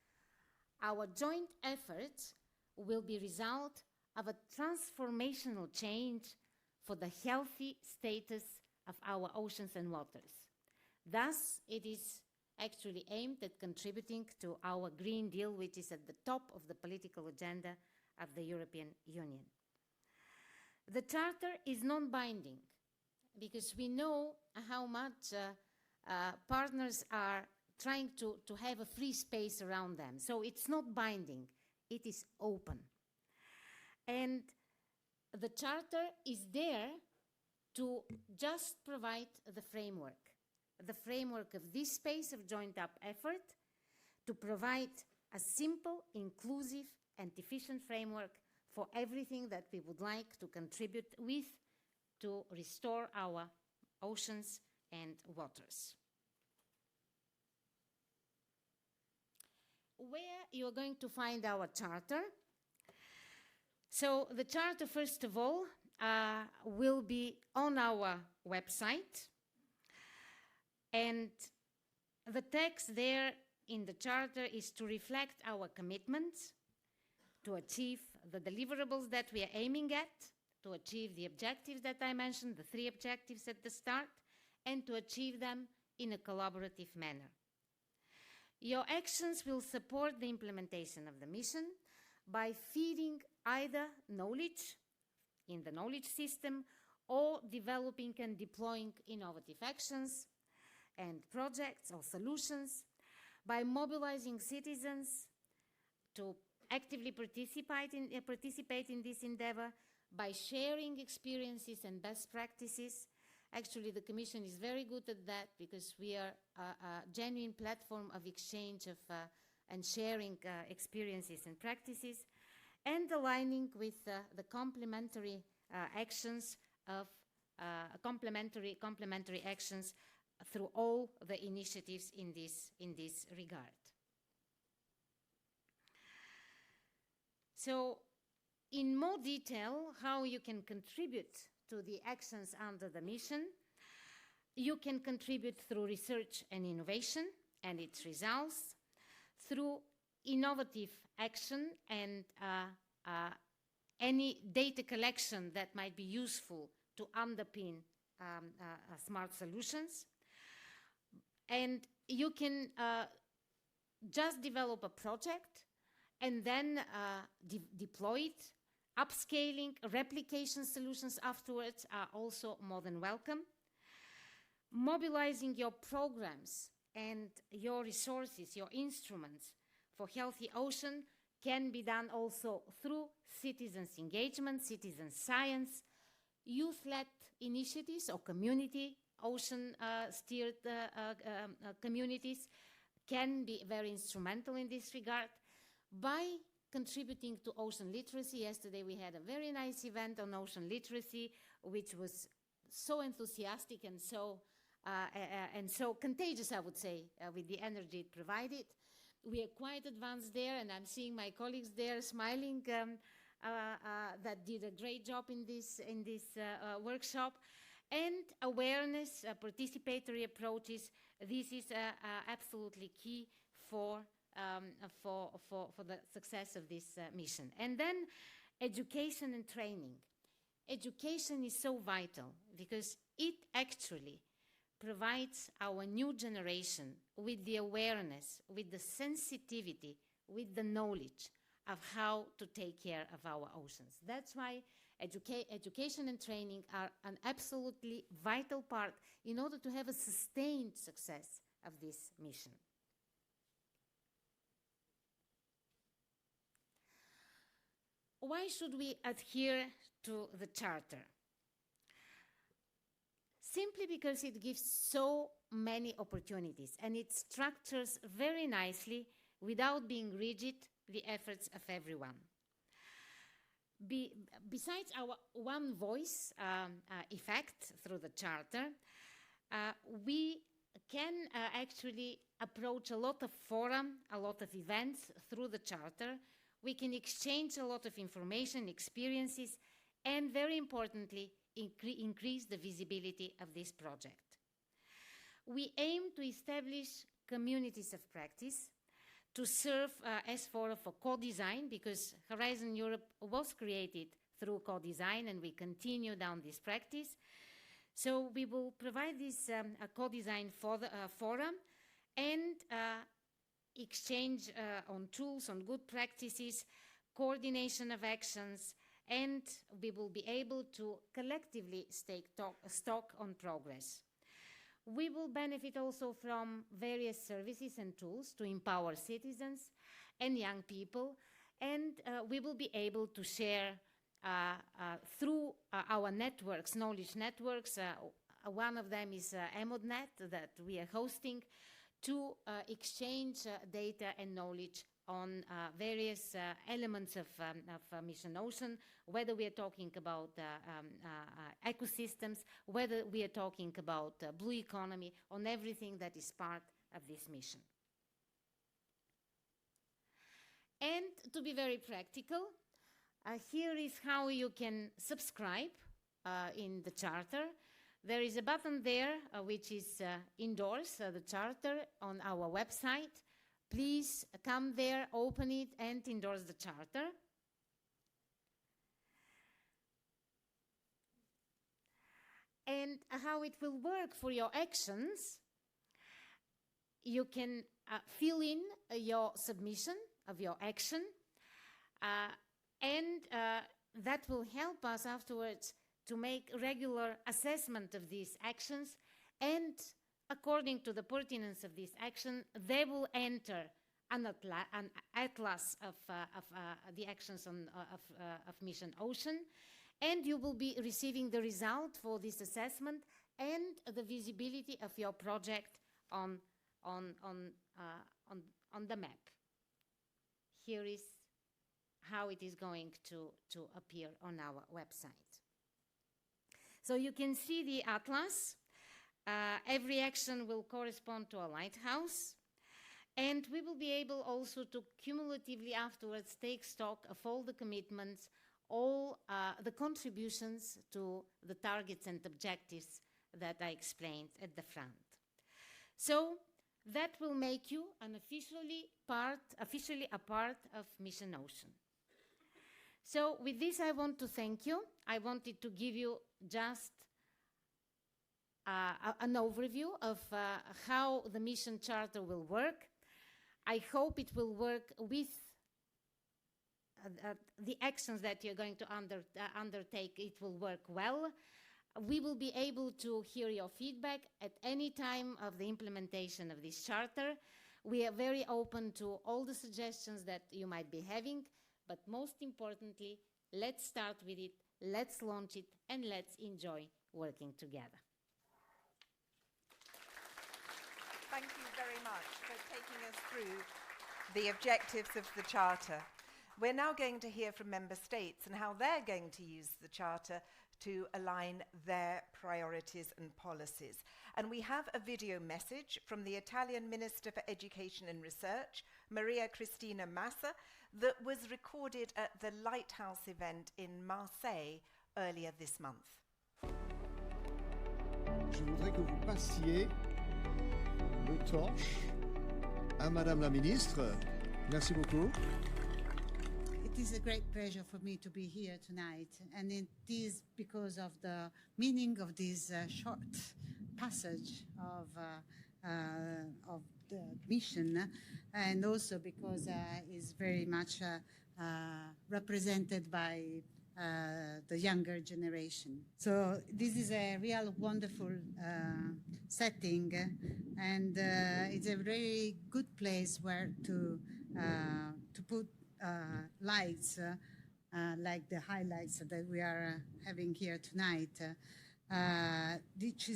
Our joint efforts will be result of a transformational change for the healthy status of our oceans and waters. Thus, it is actually aimed at contributing to our Green Deal, which is at the top of the political agenda of the European Union. The Charter is non-binding, because we know how much partners are trying to have a free space around them. So it's not binding, it is open. And the Charter is there to just provide the framework of this space of joined up effort, to provide a simple, inclusive, and efficient framework for everything that we would like to contribute with to restore our oceans and waters. Where you are going to find our charter? So the charter, first of all, will be on our website. And the text there in the charter is to reflect our commitments to achieve the deliverables that we are aiming at, to achieve the objectives that I mentioned, the 3 objectives at the start, and to achieve them in a collaborative manner. Your actions will support the implementation of the mission by feeding either knowledge in the knowledge system or developing and deploying innovative actions and projects or solutions, by mobilizing citizens to actively participate in this endeavor, by sharing experiences and best practices. Actually, the Commission is very good at that because we are a genuine platform of exchange of and sharing experiences and practices, and aligning with the complementary actions of complementary actions through all the initiatives in this regard. So, in more detail, how you can contribute to the actions under the mission. You can contribute through research and innovation and its results, through innovative action and any data collection that might be useful to underpin smart solutions. And you can just develop a project and then deploy it. Upscaling, replication solutions afterwards are also more than welcome. Mobilizing your programs and your resources, your instruments for healthy ocean can be done also through citizens' engagement, citizen science, youth-led initiatives or community ocean-steered communities can be very instrumental in this regard. By contributing to ocean literacy, yesterday we had a very nice event on ocean literacy, which was so enthusiastic and so contagious, I would say, with the energy it provided. We are quite advanced there, and I'm seeing my colleagues there smiling that did a great job in this workshop. And awareness, participatory approaches, this is absolutely key for the success of this mission. And then education and training. Education is so vital because it actually provides our new generation with the awareness, with the sensitivity, with the knowledge of how to take care of our oceans. That's why education and training are an absolutely vital part in order to have a sustained success of this mission. Why should we adhere to the Charter? Simply because it gives so many opportunities and it structures very nicely, without being rigid, the efforts of everyone. Besides our one voice effect through the Charter, we can actually approach a lot of forums, a lot of events through the Charter. We can exchange a lot of information, experiences, and very importantly, increase the visibility of this project. We aim to establish communities of practice, to serve as for co-design, because Horizon Europe was created through co-design and we continue down this practice. So we will provide this co-design for the forum and exchange on tools, on good practices, coordination of actions, and we will be able to collectively take stock on progress. We will benefit also from various services and tools to empower citizens and young people, and we will be able to share through our networks, knowledge networks. One of them is EMODNet that we are hosting, to exchange data and knowledge on various elements of Mission Ocean, whether we are talking about ecosystems, whether we are talking about blue economy, on everything that is part of this mission. And to be very practical, here is how you can subscribe in the Charter. There is a button there which is endorse the Charter on our website. Please come there, open it, and endorse the Charter. And how it will work for your actions, you can fill in your submission of your action, and that will help us afterwards to make regular assessment of these actions, and according to the pertinence of this action, they will enter an atlas of the actions of Mission Ocean, and you will be receiving the result for this assessment and the visibility of your project on the map. Here is how it is going to appear on our website. So you can see the atlas. Every action will correspond to a lighthouse, and we will be able also to cumulatively afterwards take stock of all the commitments, all the contributions to the targets and objectives that I explained at the front. So that will make you an officially a part of Mission Ocean. So with this, I want to thank you. I wanted to give you just an overview of how the Mission Charter will work. I hope it will work with the actions that you're going to undertake. It will work well. We will be able to hear your feedback at any time of the implementation of this charter. We are very open to all the suggestions that you might be having, but most importantly, let's start with it, let's launch it, and let's enjoy working together. Thank you very much for taking us through the objectives of the Charter. We're now going to hear from Member States and how they're going to use the Charter to align their priorities and policies. And we have a video message from the Italian Minister for Education and Research, Maria Cristina Massa, that was recorded at the Lighthouse event in Marseille earlier this month. Je voudrais que vous passiez le torche à Madame la Ministre. Merci beaucoup. It is a great pleasure for me to be here tonight, and it is because of the meaning of this short passage of the mission, and also because it's very much represented by the younger generation. So this is a real wonderful setting, and it's a very good place where to put lights like the highlights that we are having here tonight, which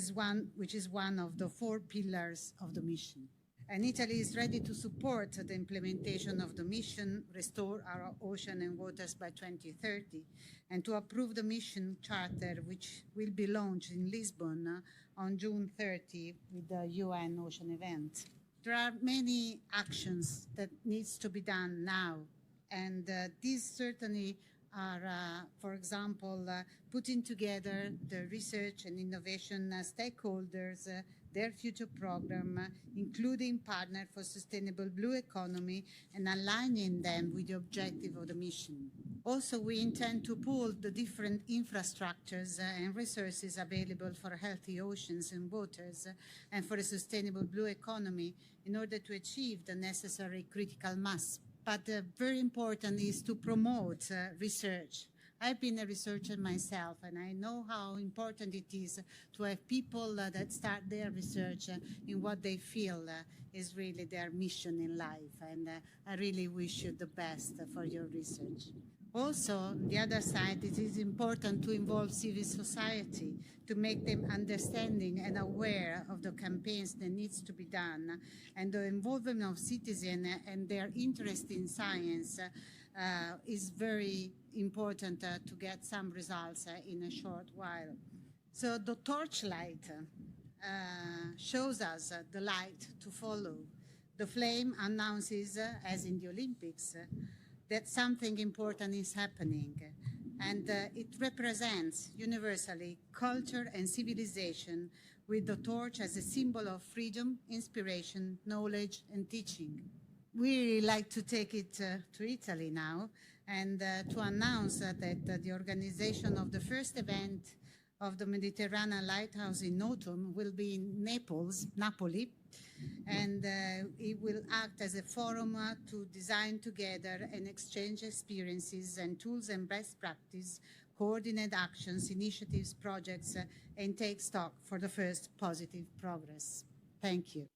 is one of the 4 pillars of the mission. And Italy is ready to support the implementation of the mission, Restore Our Ocean and Waters by 2030, and to approve the mission charter, which will be launched in Lisbon on June 30 with the UN Ocean event. There are many actions that needs to be done now, and these certainly are, for example, putting together the research and innovation stakeholders, their future program, including Partner for Sustainable Blue Economy, and aligning them with the objective of the mission. Also, we intend to pool the different infrastructures and resources available for healthy oceans and waters and for a sustainable blue economy in order to achieve the necessary critical mass. But very important is to promote research. I've been a researcher myself, and I know how important it is to have people that start their research in what they feel is really their mission in life. And I really wish you the best for your research. Also, on the other side, it is important to involve civil society, to make them understanding and aware of the campaigns that needs to be done, and the involvement of citizens and their interest in science is very important to get some results in a short while. So the torchlight shows us the light to follow. The flame announces, as in the Olympics, that something important is happening, and it represents universally culture and civilization, with the torch as a symbol of freedom, inspiration, knowledge, and teaching. We really like to take it to Italy now, and to announce that the organization of the first event of the Mediterranean Lighthouse in autumn will be in Napoli, and it will act as a forum to design together and exchange experiences and tools and best practice, coordinate actions, initiatives, projects, and take stock for the first positive progress. Thank you.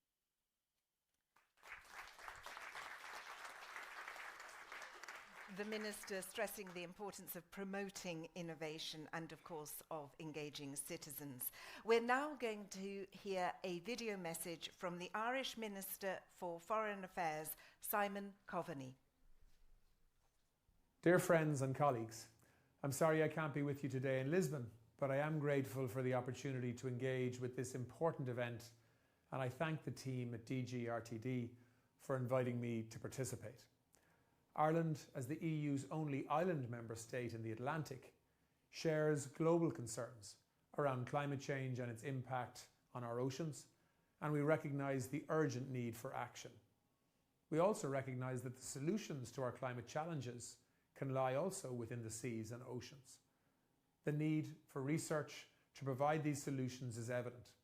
The Minister stressing the importance of promoting innovation and, of course, of engaging citizens. We're now going to hear a video message from the Irish Minister for Foreign Affairs, Simon Coveny. Dear friends and colleagues, I'm sorry I can't be with you today in Lisbon, but I am grateful for the opportunity to engage with this important event, and I thank the team at DG RTD for inviting me to participate. Ireland, as the EU's only island member state in the Atlantic, shares global concerns around climate change and its impact on our oceans, and we recognise the urgent need for action. We also recognise that the solutions to our climate challenges can lie also within the seas and oceans. The need for research to provide these solutions is evident,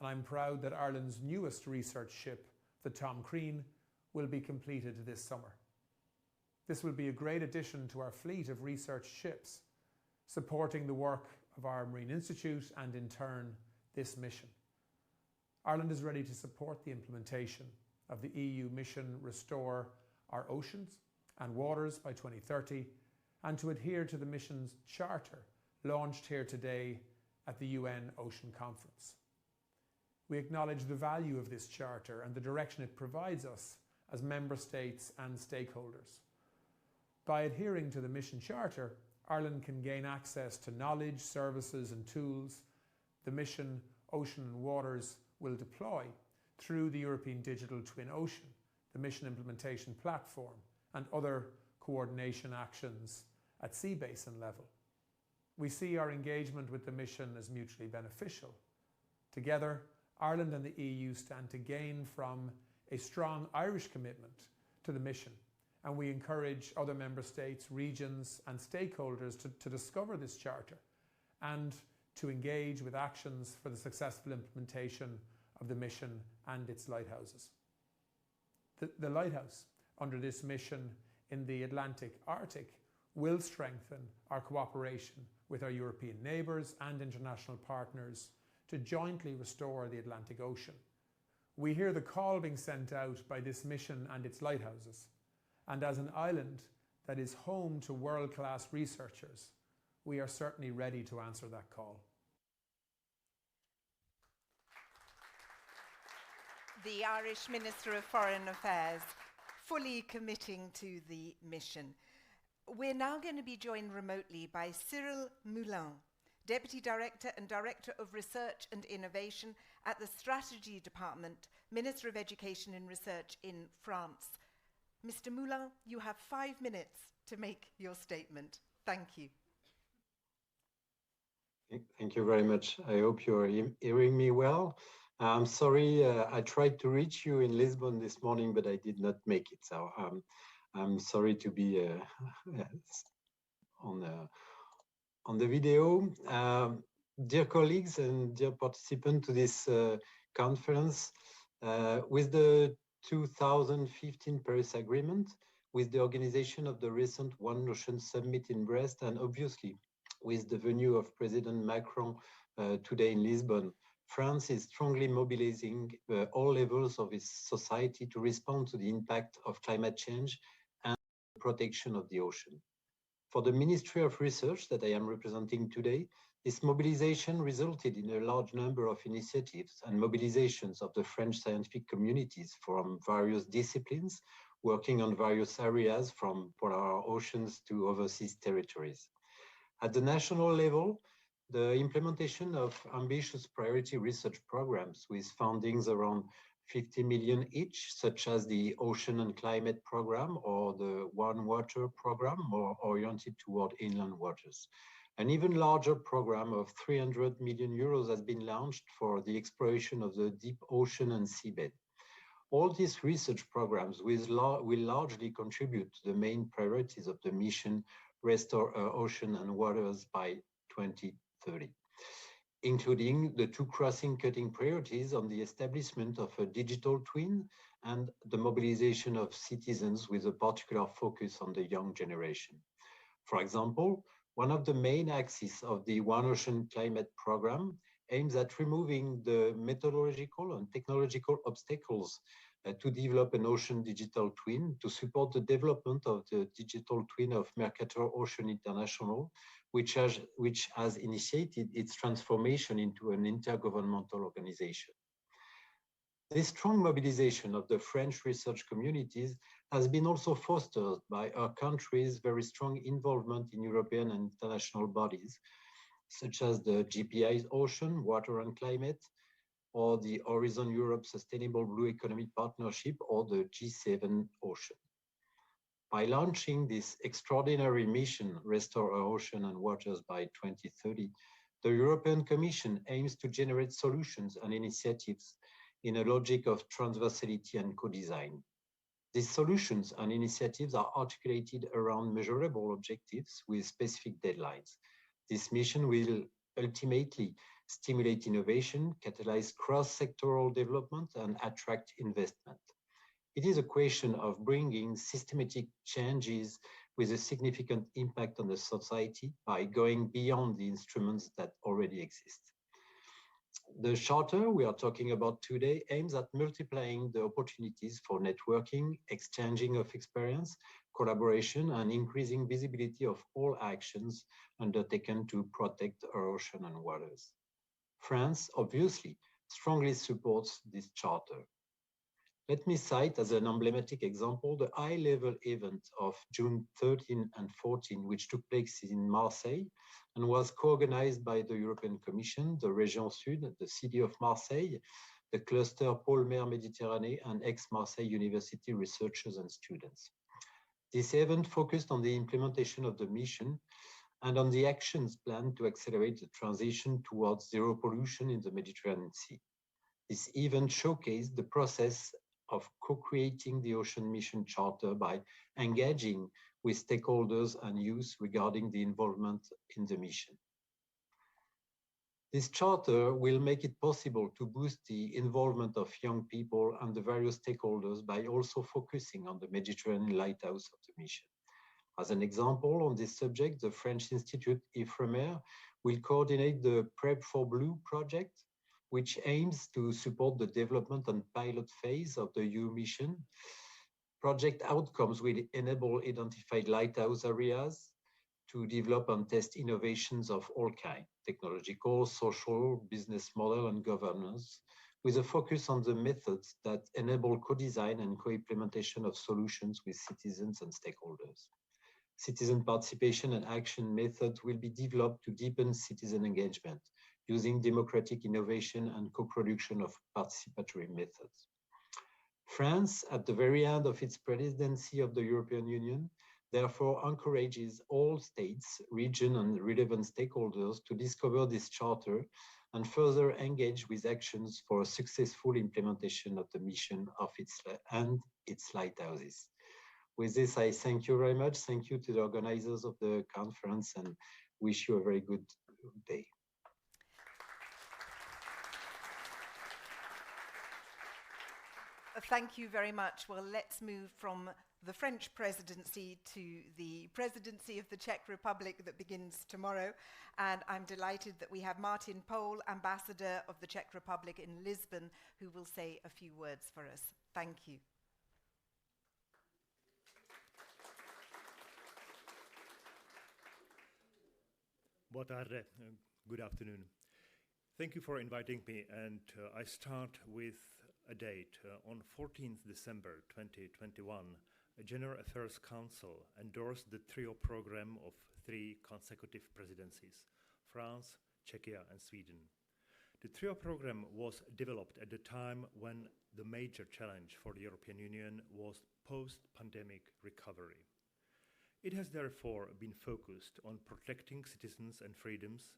and I'm proud that Ireland's newest research ship, the Tom Crean, will be completed this summer. This will be a great addition to our fleet of research ships, supporting the work of our Marine Institute and, in turn, this mission. Ireland is ready to support the implementation of the EU mission Restore Our Oceans and Waters by 2030 and to adhere to the mission's charter launched here today at the UN Ocean Conference. We acknowledge the value of this charter and the direction it provides us as member states and stakeholders. By adhering to the mission charter, Ireland can gain access to knowledge, services and tools the mission Ocean and Waters will deploy through the European Digital Twin Ocean, the mission implementation platform and other coordination actions at sea basin level. We see our engagement with the mission as mutually beneficial. Together, Ireland and the EU stand to gain from a strong Irish commitment to the mission, and we encourage other member states, regions and stakeholders to discover this charter and to engage with actions for the successful implementation of the mission and its lighthouses. The lighthouse under this mission in the Atlantic Arctic will strengthen our cooperation with our European neighbours and international partners to jointly restore the Atlantic Ocean. We hear the call being sent out by this mission and its lighthouses, and as an island that is home to world-class researchers, we are certainly ready to answer that call. The Irish Minister of Foreign Affairs, fully committing to the mission. We're now going to be joined remotely by Cyril Moulin, Deputy Director and Director of Research and Innovation at the Strategy Department, Minister of Education and Research in France. Mr. Moulin, you have 5 minutes to make your statement. Thank you. Thank you very much. I hope you're hearing me well. I'm sorry, I tried to reach you in Lisbon this morning, but I did not make it. So I'm sorry to be on the video. Dear colleagues and dear participants to this conference, with the 2015 Paris Agreement, with the organization of the recent One Ocean Summit in Brest, and obviously with the venue of President Macron today in Lisbon, France is strongly mobilizing all levels of its society to respond to the impact of climate change and the protection of the ocean. For the Ministry of Research that I am representing today, this mobilization resulted in a large number of initiatives and mobilizations of the French scientific communities from various disciplines, working on various areas from polar oceans to overseas territories. At the national level, the implementation of ambitious priority research programs with fundings around 50 million each, such as the Ocean and Climate Program or the One Water Program, more oriented toward inland waters. An even larger program of 300 million euros has been launched for the exploration of the deep ocean and seabed. All these research programs will largely contribute to the main priorities of the mission Restore Our Ocean and Waters by 2030. including the two crossing-cutting priorities on the establishment of a digital twin and the mobilization of citizens with a particular focus on the young generation. For example, one of the main axes of the One Ocean Climate Programme aims at removing the methodological and technological obstacles to develop an ocean digital twin to support the development of the digital twin of Mercator Ocean International, which has initiated its transformation into an intergovernmental organization. This strong mobilization of the French research communities has been also fostered by our country's very strong involvement in European and international bodies, such as the GPI Ocean, Water and Climate, or the Horizon Europe Sustainable Blue Economy Partnership, or the G7 Ocean. By launching this extraordinary mission, Restore Our Ocean and Waters by 2030, the European Commission aims to generate solutions and initiatives in a logic of transversality and co-design. These solutions and initiatives are articulated around measurable objectives with specific deadlines. This mission will ultimately stimulate innovation, catalyze cross-sectoral development, and attract investment. It is a question of bringing systematic changes with a significant impact on the society by going beyond the instruments that already exist. The charter we are talking about today aims at multiplying the opportunities for networking, exchanging of experience, collaboration, and increasing visibility of all actions undertaken to protect our ocean and waters. France, obviously, strongly supports this charter. Let me cite as an emblematic example the high-level event of June 13 and 14, which took place in Marseille and was co-organized by the European Commission, the Région Sud, the City of Marseille, the cluster Pôle Mer Méditerranée, and ex-Marseille University researchers and students. This event focused on the implementation of the mission and on the actions planned to accelerate the transition towards zero pollution in the Mediterranean Sea. This event showcased the process of co-creating the Ocean Mission Charter by engaging with stakeholders and youth regarding the involvement in the mission. This charter will make it possible to boost the involvement of young people and the various stakeholders by also focusing on the Mediterranean lighthouse of the mission. As an example on this subject, the French Institute IFREMER will coordinate the Prep for Blue project, which aims to support the development and pilot phase of the EU mission. Project outcomes will enable identified lighthouse areas to develop and test innovations of all kinds, technological, social, business model, and governance, with a focus on the methods that enable co-design and co-implementation of solutions with citizens and stakeholders. Citizen participation and action methods will be developed to deepen citizen engagement using democratic innovation and co-production of participatory methods. France, at the very end of its presidency of the European Union, therefore encourages all states, regions, and relevant stakeholders to discover this charter and further engage with actions for a successful implementation of the mission of its lighthouses. With this, I thank you very much. Thank you to the organizers of the conference and wish you a very good day. Thank you very much. Well, let's move from the French presidency to the presidency of the Czech Republic that begins tomorrow. And I'm delighted that we have Martin Pol, ambassador of the Czech Republic in Lisbon, who will say a few words for us. Thank you. Boa tarde. Good afternoon. Thank you for inviting me, and I start with a date. On 14th December 2021, a General Affairs Council endorsed the trio program of 3 consecutive presidencies, France, Czechia, and Sweden. The trio program was developed at the time when the major challenge for the European Union was post-pandemic recovery. It has therefore been focused on protecting citizens and freedoms,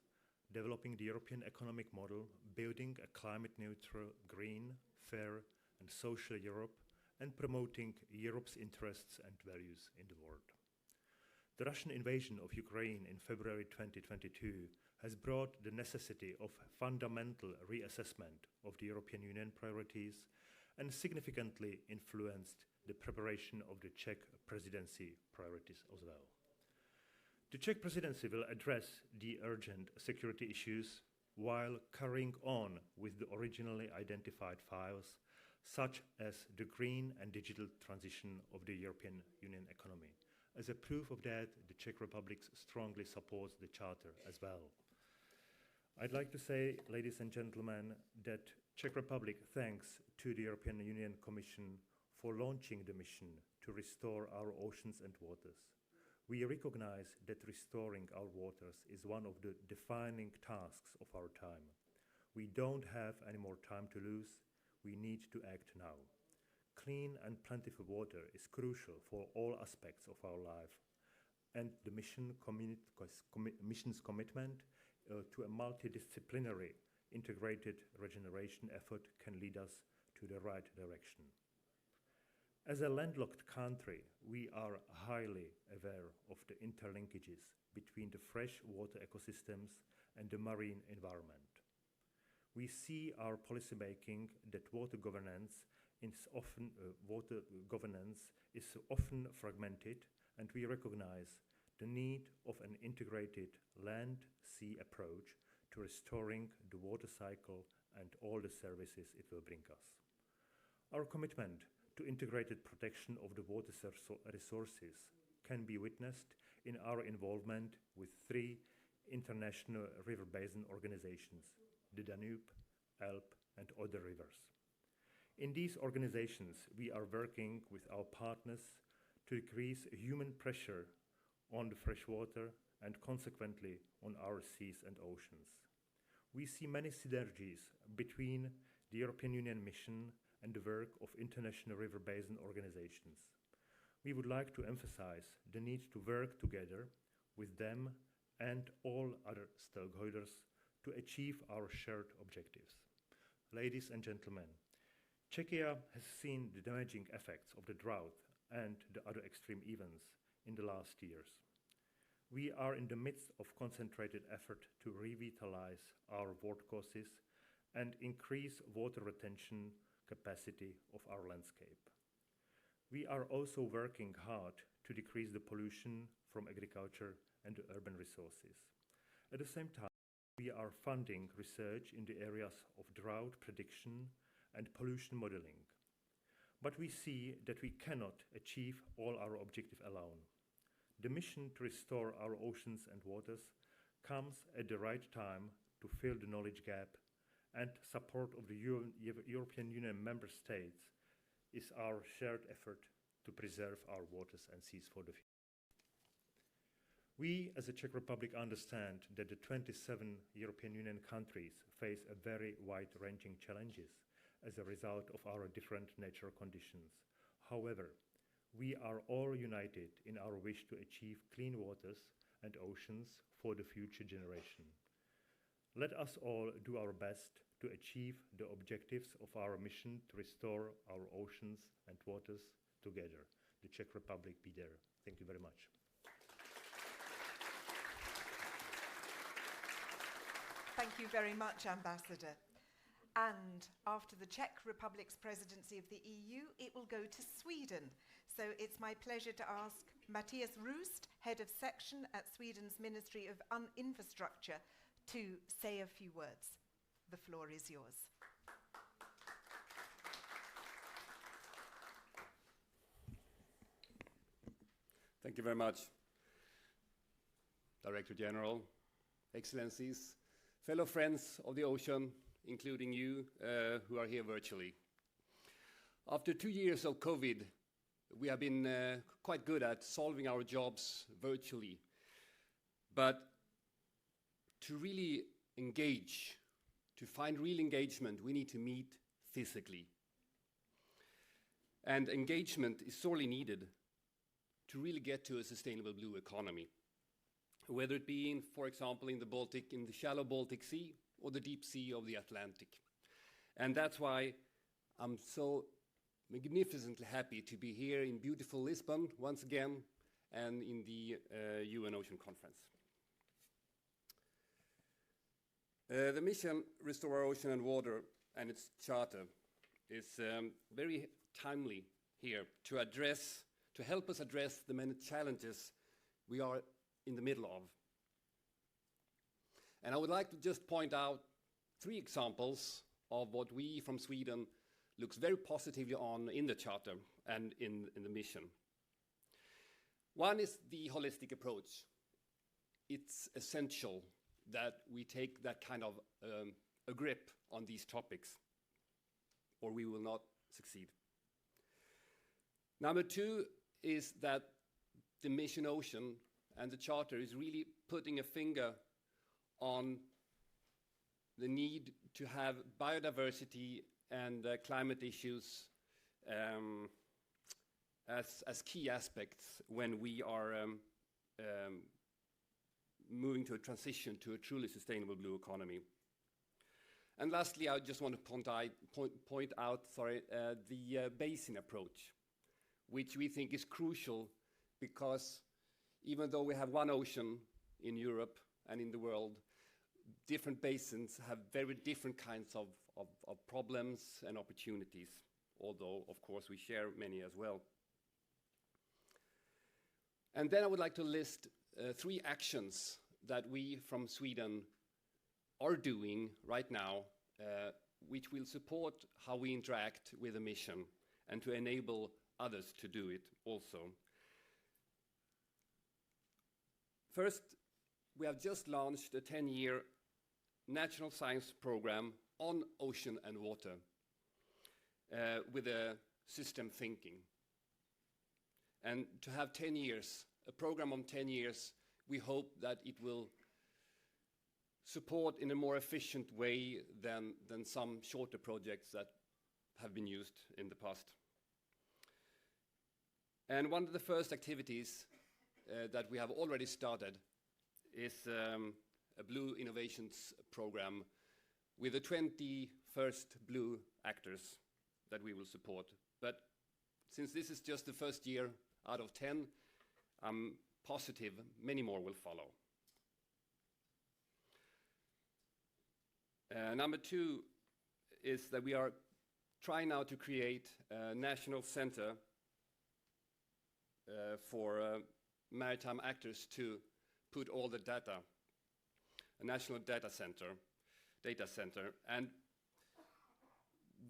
developing the European economic model, building a climate-neutral, green, fair, and social Europe, and promoting Europe's interests and values in the world. The Russian invasion of Ukraine in February 2022 has brought the necessity of fundamental reassessment of the European Union priorities and significantly influenced the preparation of the Czech presidency priorities as well. The Czech presidency will address the urgent security issues while carrying on with the originally identified files, such as the green and digital transition of the European Union economy. As a proof of that, the Czech Republic strongly supports the Charter as well. I'd like to say, ladies and gentlemen, that Czech Republic thanks to the European Union Commission for launching the mission to restore our oceans and waters. We recognize that restoring our waters is one of the defining tasks of our time. We don't have any more time to lose. We need to act now. Clean and plentiful water is crucial for all aspects of our life, and the mission's commitment to a multidisciplinary integrated regeneration effort can lead us to the right direction. As a landlocked country, we are highly aware of the interlinkages between the freshwater ecosystems and the marine environment. We see our policymaking that water governance is often fragmented, and we recognize the need of an integrated land-sea approach to restoring the water cycle and all the services it will bring us. Our commitment to integrated protection of the water resources can be witnessed in our involvement with 3 international river basin organizations, the Danube, Elbe, and other rivers. In these organizations, we are working with our partners to decrease human pressure on the freshwater and consequently on our seas and oceans. We see many synergies between the European Union mission and the work of international river basin organizations. We would like to emphasize the need to work together with them and all other stakeholders to achieve our shared objectives. Ladies and gentlemen, Czechia has seen the damaging effects of the drought and the other extreme events in the last years. We are in the midst of concentrated effort to revitalize our watercourses and increase water retention capacity of our landscape. We are also working hard to decrease the pollution from agriculture and the urban resources. At the same time, we are funding research in the areas of drought prediction and pollution modeling. But we see that we cannot achieve all our objectives alone. The mission to restore our oceans and waters comes at the right time to fill the knowledge gap, and support of the European Union member states is our shared effort to preserve our waters and seas for the future. We, as the Czech Republic, understand that the 27 European Union countries face a very wide-ranging challenges as a result of our different natural conditions. However, we are all united in our wish to achieve clean waters and oceans for the future generation. Let us all do our best to achieve the objectives of our mission to restore our oceans and waters together. The Czech Republic be there. Thank you very much. Thank you very much, Ambassador. And after the Czech Republic's presidency of the EU, it will go to Sweden. So it's my pleasure to ask Matthias Roost, head of section at Sweden's Ministry of Infrastructure, to say a few words. The floor is yours. Thank you very much, Director General, Excellencies, fellow friends of the ocean, including you who are here virtually. After 2 years of COVID, we have been quite good at solving our jobs virtually. But to really engage, to find real engagement, we need to meet physically. And engagement is sorely needed to really get to a sustainable blue economy, whether it be in, for example, in the Baltic, in the shallow Baltic Sea, or the deep sea of the Atlantic. And that's why I'm so magnificently happy to be here in beautiful Lisbon once again, and in the UN Ocean Conference. The mission Restore Our Ocean and Water and its charter is very timely here to help us address the many challenges we are in the middle of. And I would like to just point out 3 examples of what we from Sweden looks very positively on in the charter and in the mission. One is the holistic approach. It's essential that we take that kind of a grip on these topics, or we will not succeed. Number 2 is that the mission Ocean and the charter is really putting a finger on the need to have biodiversity and climate issues as key aspects when we are moving to a transition to a truly sustainable blue economy. And lastly, I just want to point out the basin approach, which we think is crucial because even though we have one ocean in Europe and in the world, different basins have very different kinds of problems and opportunities, although, of course, we share many as well. And then I would like to list 3 actions that we from Sweden are doing right now, which will support how we interact with the mission and to enable others to do it also. First, we have just launched a 10-year national science program on ocean and water with a system thinking. And to have 10 years, a program on 10 years, we hope that it will support in a more efficient way than some shorter projects that have been used in the past. And one of the first activities that we have already started is a Blue Innovations program with the 21st Blue actors that we will support. But since this is just the first year out of 10, I'm positive many more will follow. Number 2 is that we are trying now to create a national center for maritime actors to put all the data, a national data center. And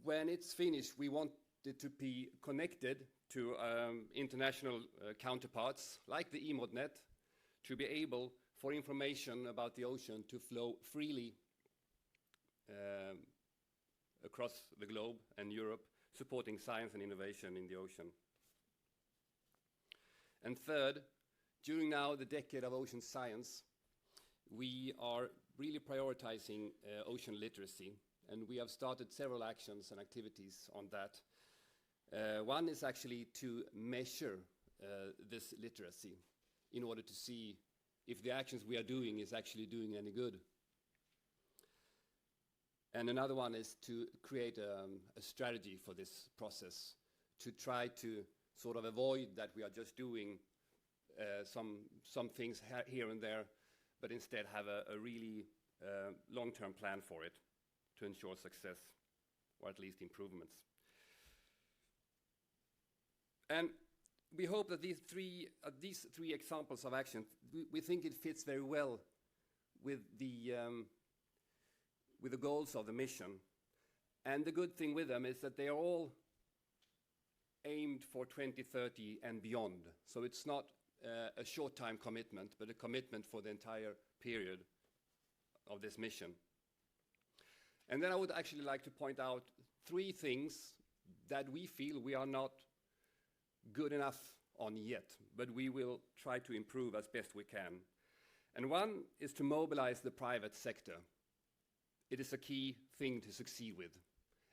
when it's finished, we want it to be connected to international counterparts, like the EMODnet, to be able for information about the ocean to flow freely across the globe and Europe, supporting science and innovation in the ocean. And third, during now the decade of ocean science, we are really prioritizing ocean literacy, and we have started several actions and activities on that. One is actually to measure this literacy in order to see if the actions we are doing is actually doing any good. And another one is to create a strategy for this process, to try to sort of avoid that we are just doing some things here and there, but instead have a really long-term plan for it to ensure success, or at least improvements. And we hope that these three examples of action, we think it fits very well with the goals of the mission. And the good thing with them is that they are all aimed for 2030 and beyond. So it's not a short-time commitment, but a commitment for the entire period of this mission. And then I would actually like to point out 3 things that we feel we are not good enough on yet, but we will try to improve as best we can. And one is to mobilize the private sector. It is a key thing to succeed with.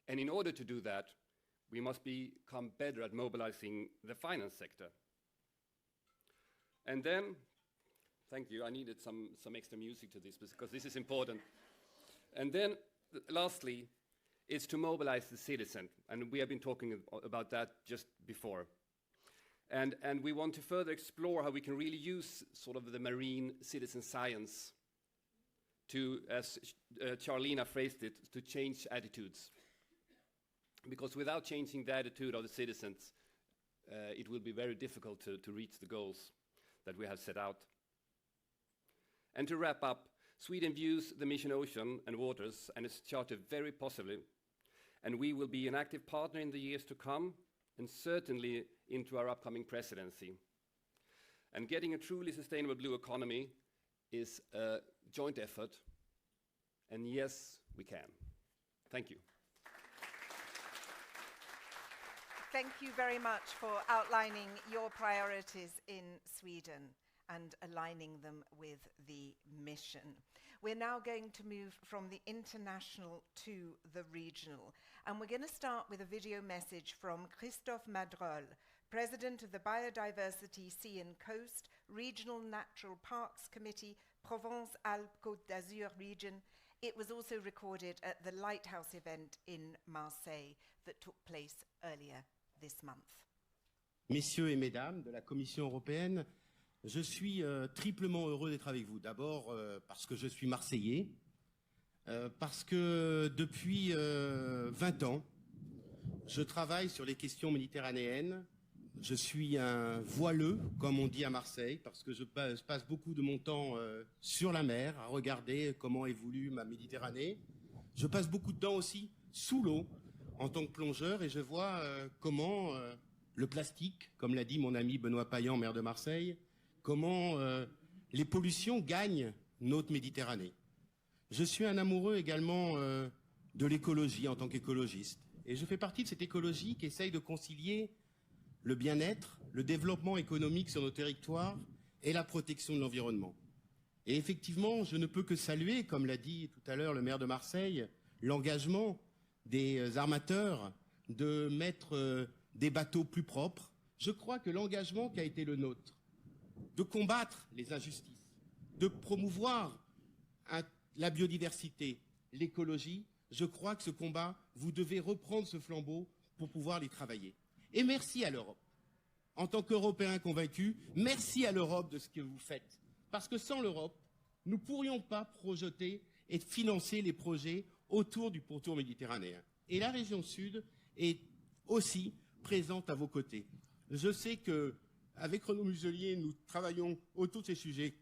And in order to do that, we must become better at mobilizing the finance sector. And then, thank you, I needed some extra music to this because this is important. And then, lastly, is to mobilize the citizen. And we have been talking about that just before. And we want to further explore how we can really use sort of the marine citizen science to, as Charlena phrased it, to change attitudes. Because without changing the attitude of the citizens, it will be very difficult to reach the goals that we have set out. And to wrap up, Sweden views the mission Ocean and Waters and its charter very positively, and we will be an active partner in the years to come, and certainly into our upcoming presidency. And getting a truly sustainable blue economy is a joint effort, and yes, we can. Thank you. Thank you very much for outlining your priorities in Sweden and aligning them with the mission. We're now going to move from the international to the regional, and we're going to start with a video message from Christophe Madrol, President of the Biodiversity Sea and Coast Regional Natural Parks Committee, Provence-Alpes-Côte d'Azur region. It was also recorded at the Lighthouse event in Marseille that took place earlier this month. Messieurs et mesdames de la Commission européenne, je suis triplement heureux d'être avec vous. D'abord parce que je suis Marseillais, parce que depuis 20 ans, je travaille sur les questions méditerranéennes. Je suis un voileux, comme on dit à Marseille, parce que je passe beaucoup de mon temps sur la mer, à regarder comment évolue ma Méditerranée. Je passe beaucoup de temps aussi sous l'eau, en tant que plongeur, et je vois comment le plastique, comme l'a dit mon ami Benoît Payan, maire de Marseille, comment les pollutions gagnent notre Méditerranée. Je suis un amoureux également de l'écologie en tant qu'écologiste. Et je fais partie de cette écologie qui essaye de concilier le bien-être, le développement économique sur nos territoires et la protection de l'environnement. Et effectivement, je ne peux que saluer, comme l'a dit tout à l'heure le maire de Marseille, l'engagement des armateurs de mettre des bateaux plus propres. Je crois que l'engagement qui a été le nôtre, de combattre les injustices, de promouvoir la biodiversité, l'écologie, je crois que ce combat, vous devez reprendre ce flambeau pour pouvoir les travailler. Et merci à l'Europe. En tant qu'Européens convaincus, merci à l'Europe de ce que vous faites. Parce que sans l'Europe, nous ne pourrions pas projeter et financer les projets autour du pourtour méditerranéen. Et la région sud est aussi présente à vos côtés. Je sais qu'avec Renaud Muselier, nous travaillons autour de ces sujets.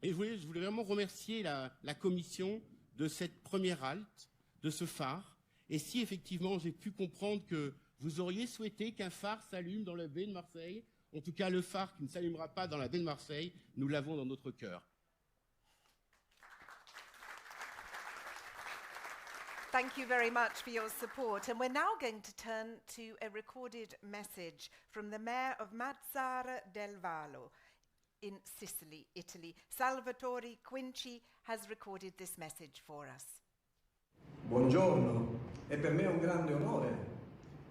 Et je voulais vraiment remercier la Commission de cette première halte, de ce phare. Et si effectivement j'ai pu comprendre que vous auriez souhaité qu'un phare s'allume dans la baie de Marseille, en tout cas le phare qui ne s'allumera pas dans la baie de Marseille, nous l'avons dans notre cœur. Thank you very much for your support. And we're now going to turn to a recorded message from the mayor of Mazara del Vallo in Sicily, Italy. Salvatore Quinci has recorded this message for us. Buongiorno, è per me un grande onore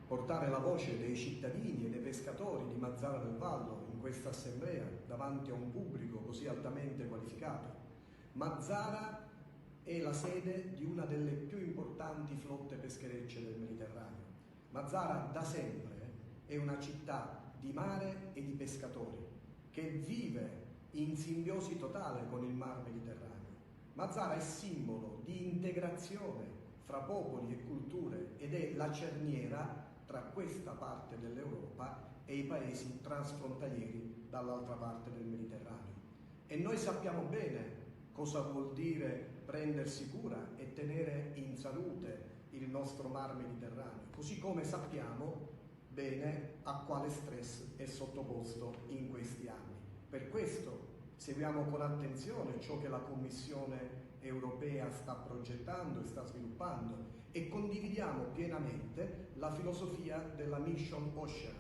portare la voce dei cittadini e dei pescatori di Mazara del Vallo in questa assemblea davanti a un pubblico così altamente qualificato. Mazara è la sede di una delle più importanti flotte pescherecce del Mediterraneo. Mazara da sempre è una città di mare e di pescatori che vive in simbiosi totale con il mar Mediterraneo. Mazara è simbolo di integrazione fra popoli e culture ed è la cerniera tra questa parte dell'Europa e i paesi transfrontalieri dall'altra parte del Mediterraneo. E noi sappiamo bene cosa vuol dire prendersi cura e tenere in salute il nostro mar Mediterraneo, così come sappiamo bene a quale stress è sottoposto in questi anni. Per questo seguiamo con attenzione ciò che la Commissione europea sta progettando e sta sviluppando e condividiamo pienamente la filosofia della Mission Ocean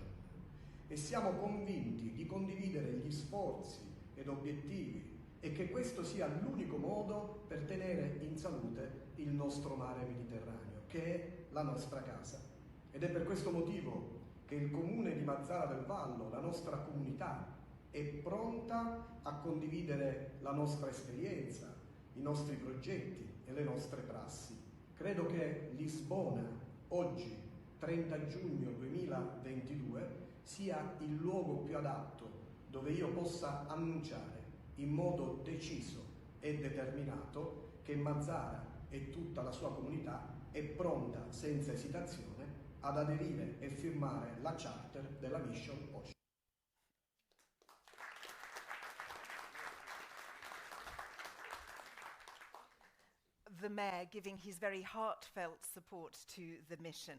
e siamo convinti di condividere gli sforzi ed obiettivi e che questo sia l'unico modo per tenere in salute il nostro mare Mediterraneo, che è la nostra casa. Ed è per questo motivo che il Comune di Mazara del Vallo, la nostra comunità, è pronta a condividere la nostra esperienza, i nostri progetti e le nostre prassi. Credo che Lisbona, oggi, 30 giugno 2022, sia il luogo più adatto dove io possa annunciare in modo deciso e determinato che Mazara e tutta la sua comunità è pronta senza esitazione ad aderire e firmare la charter della Mission Ocean. The Mayor giving his very heartfelt support to the mission.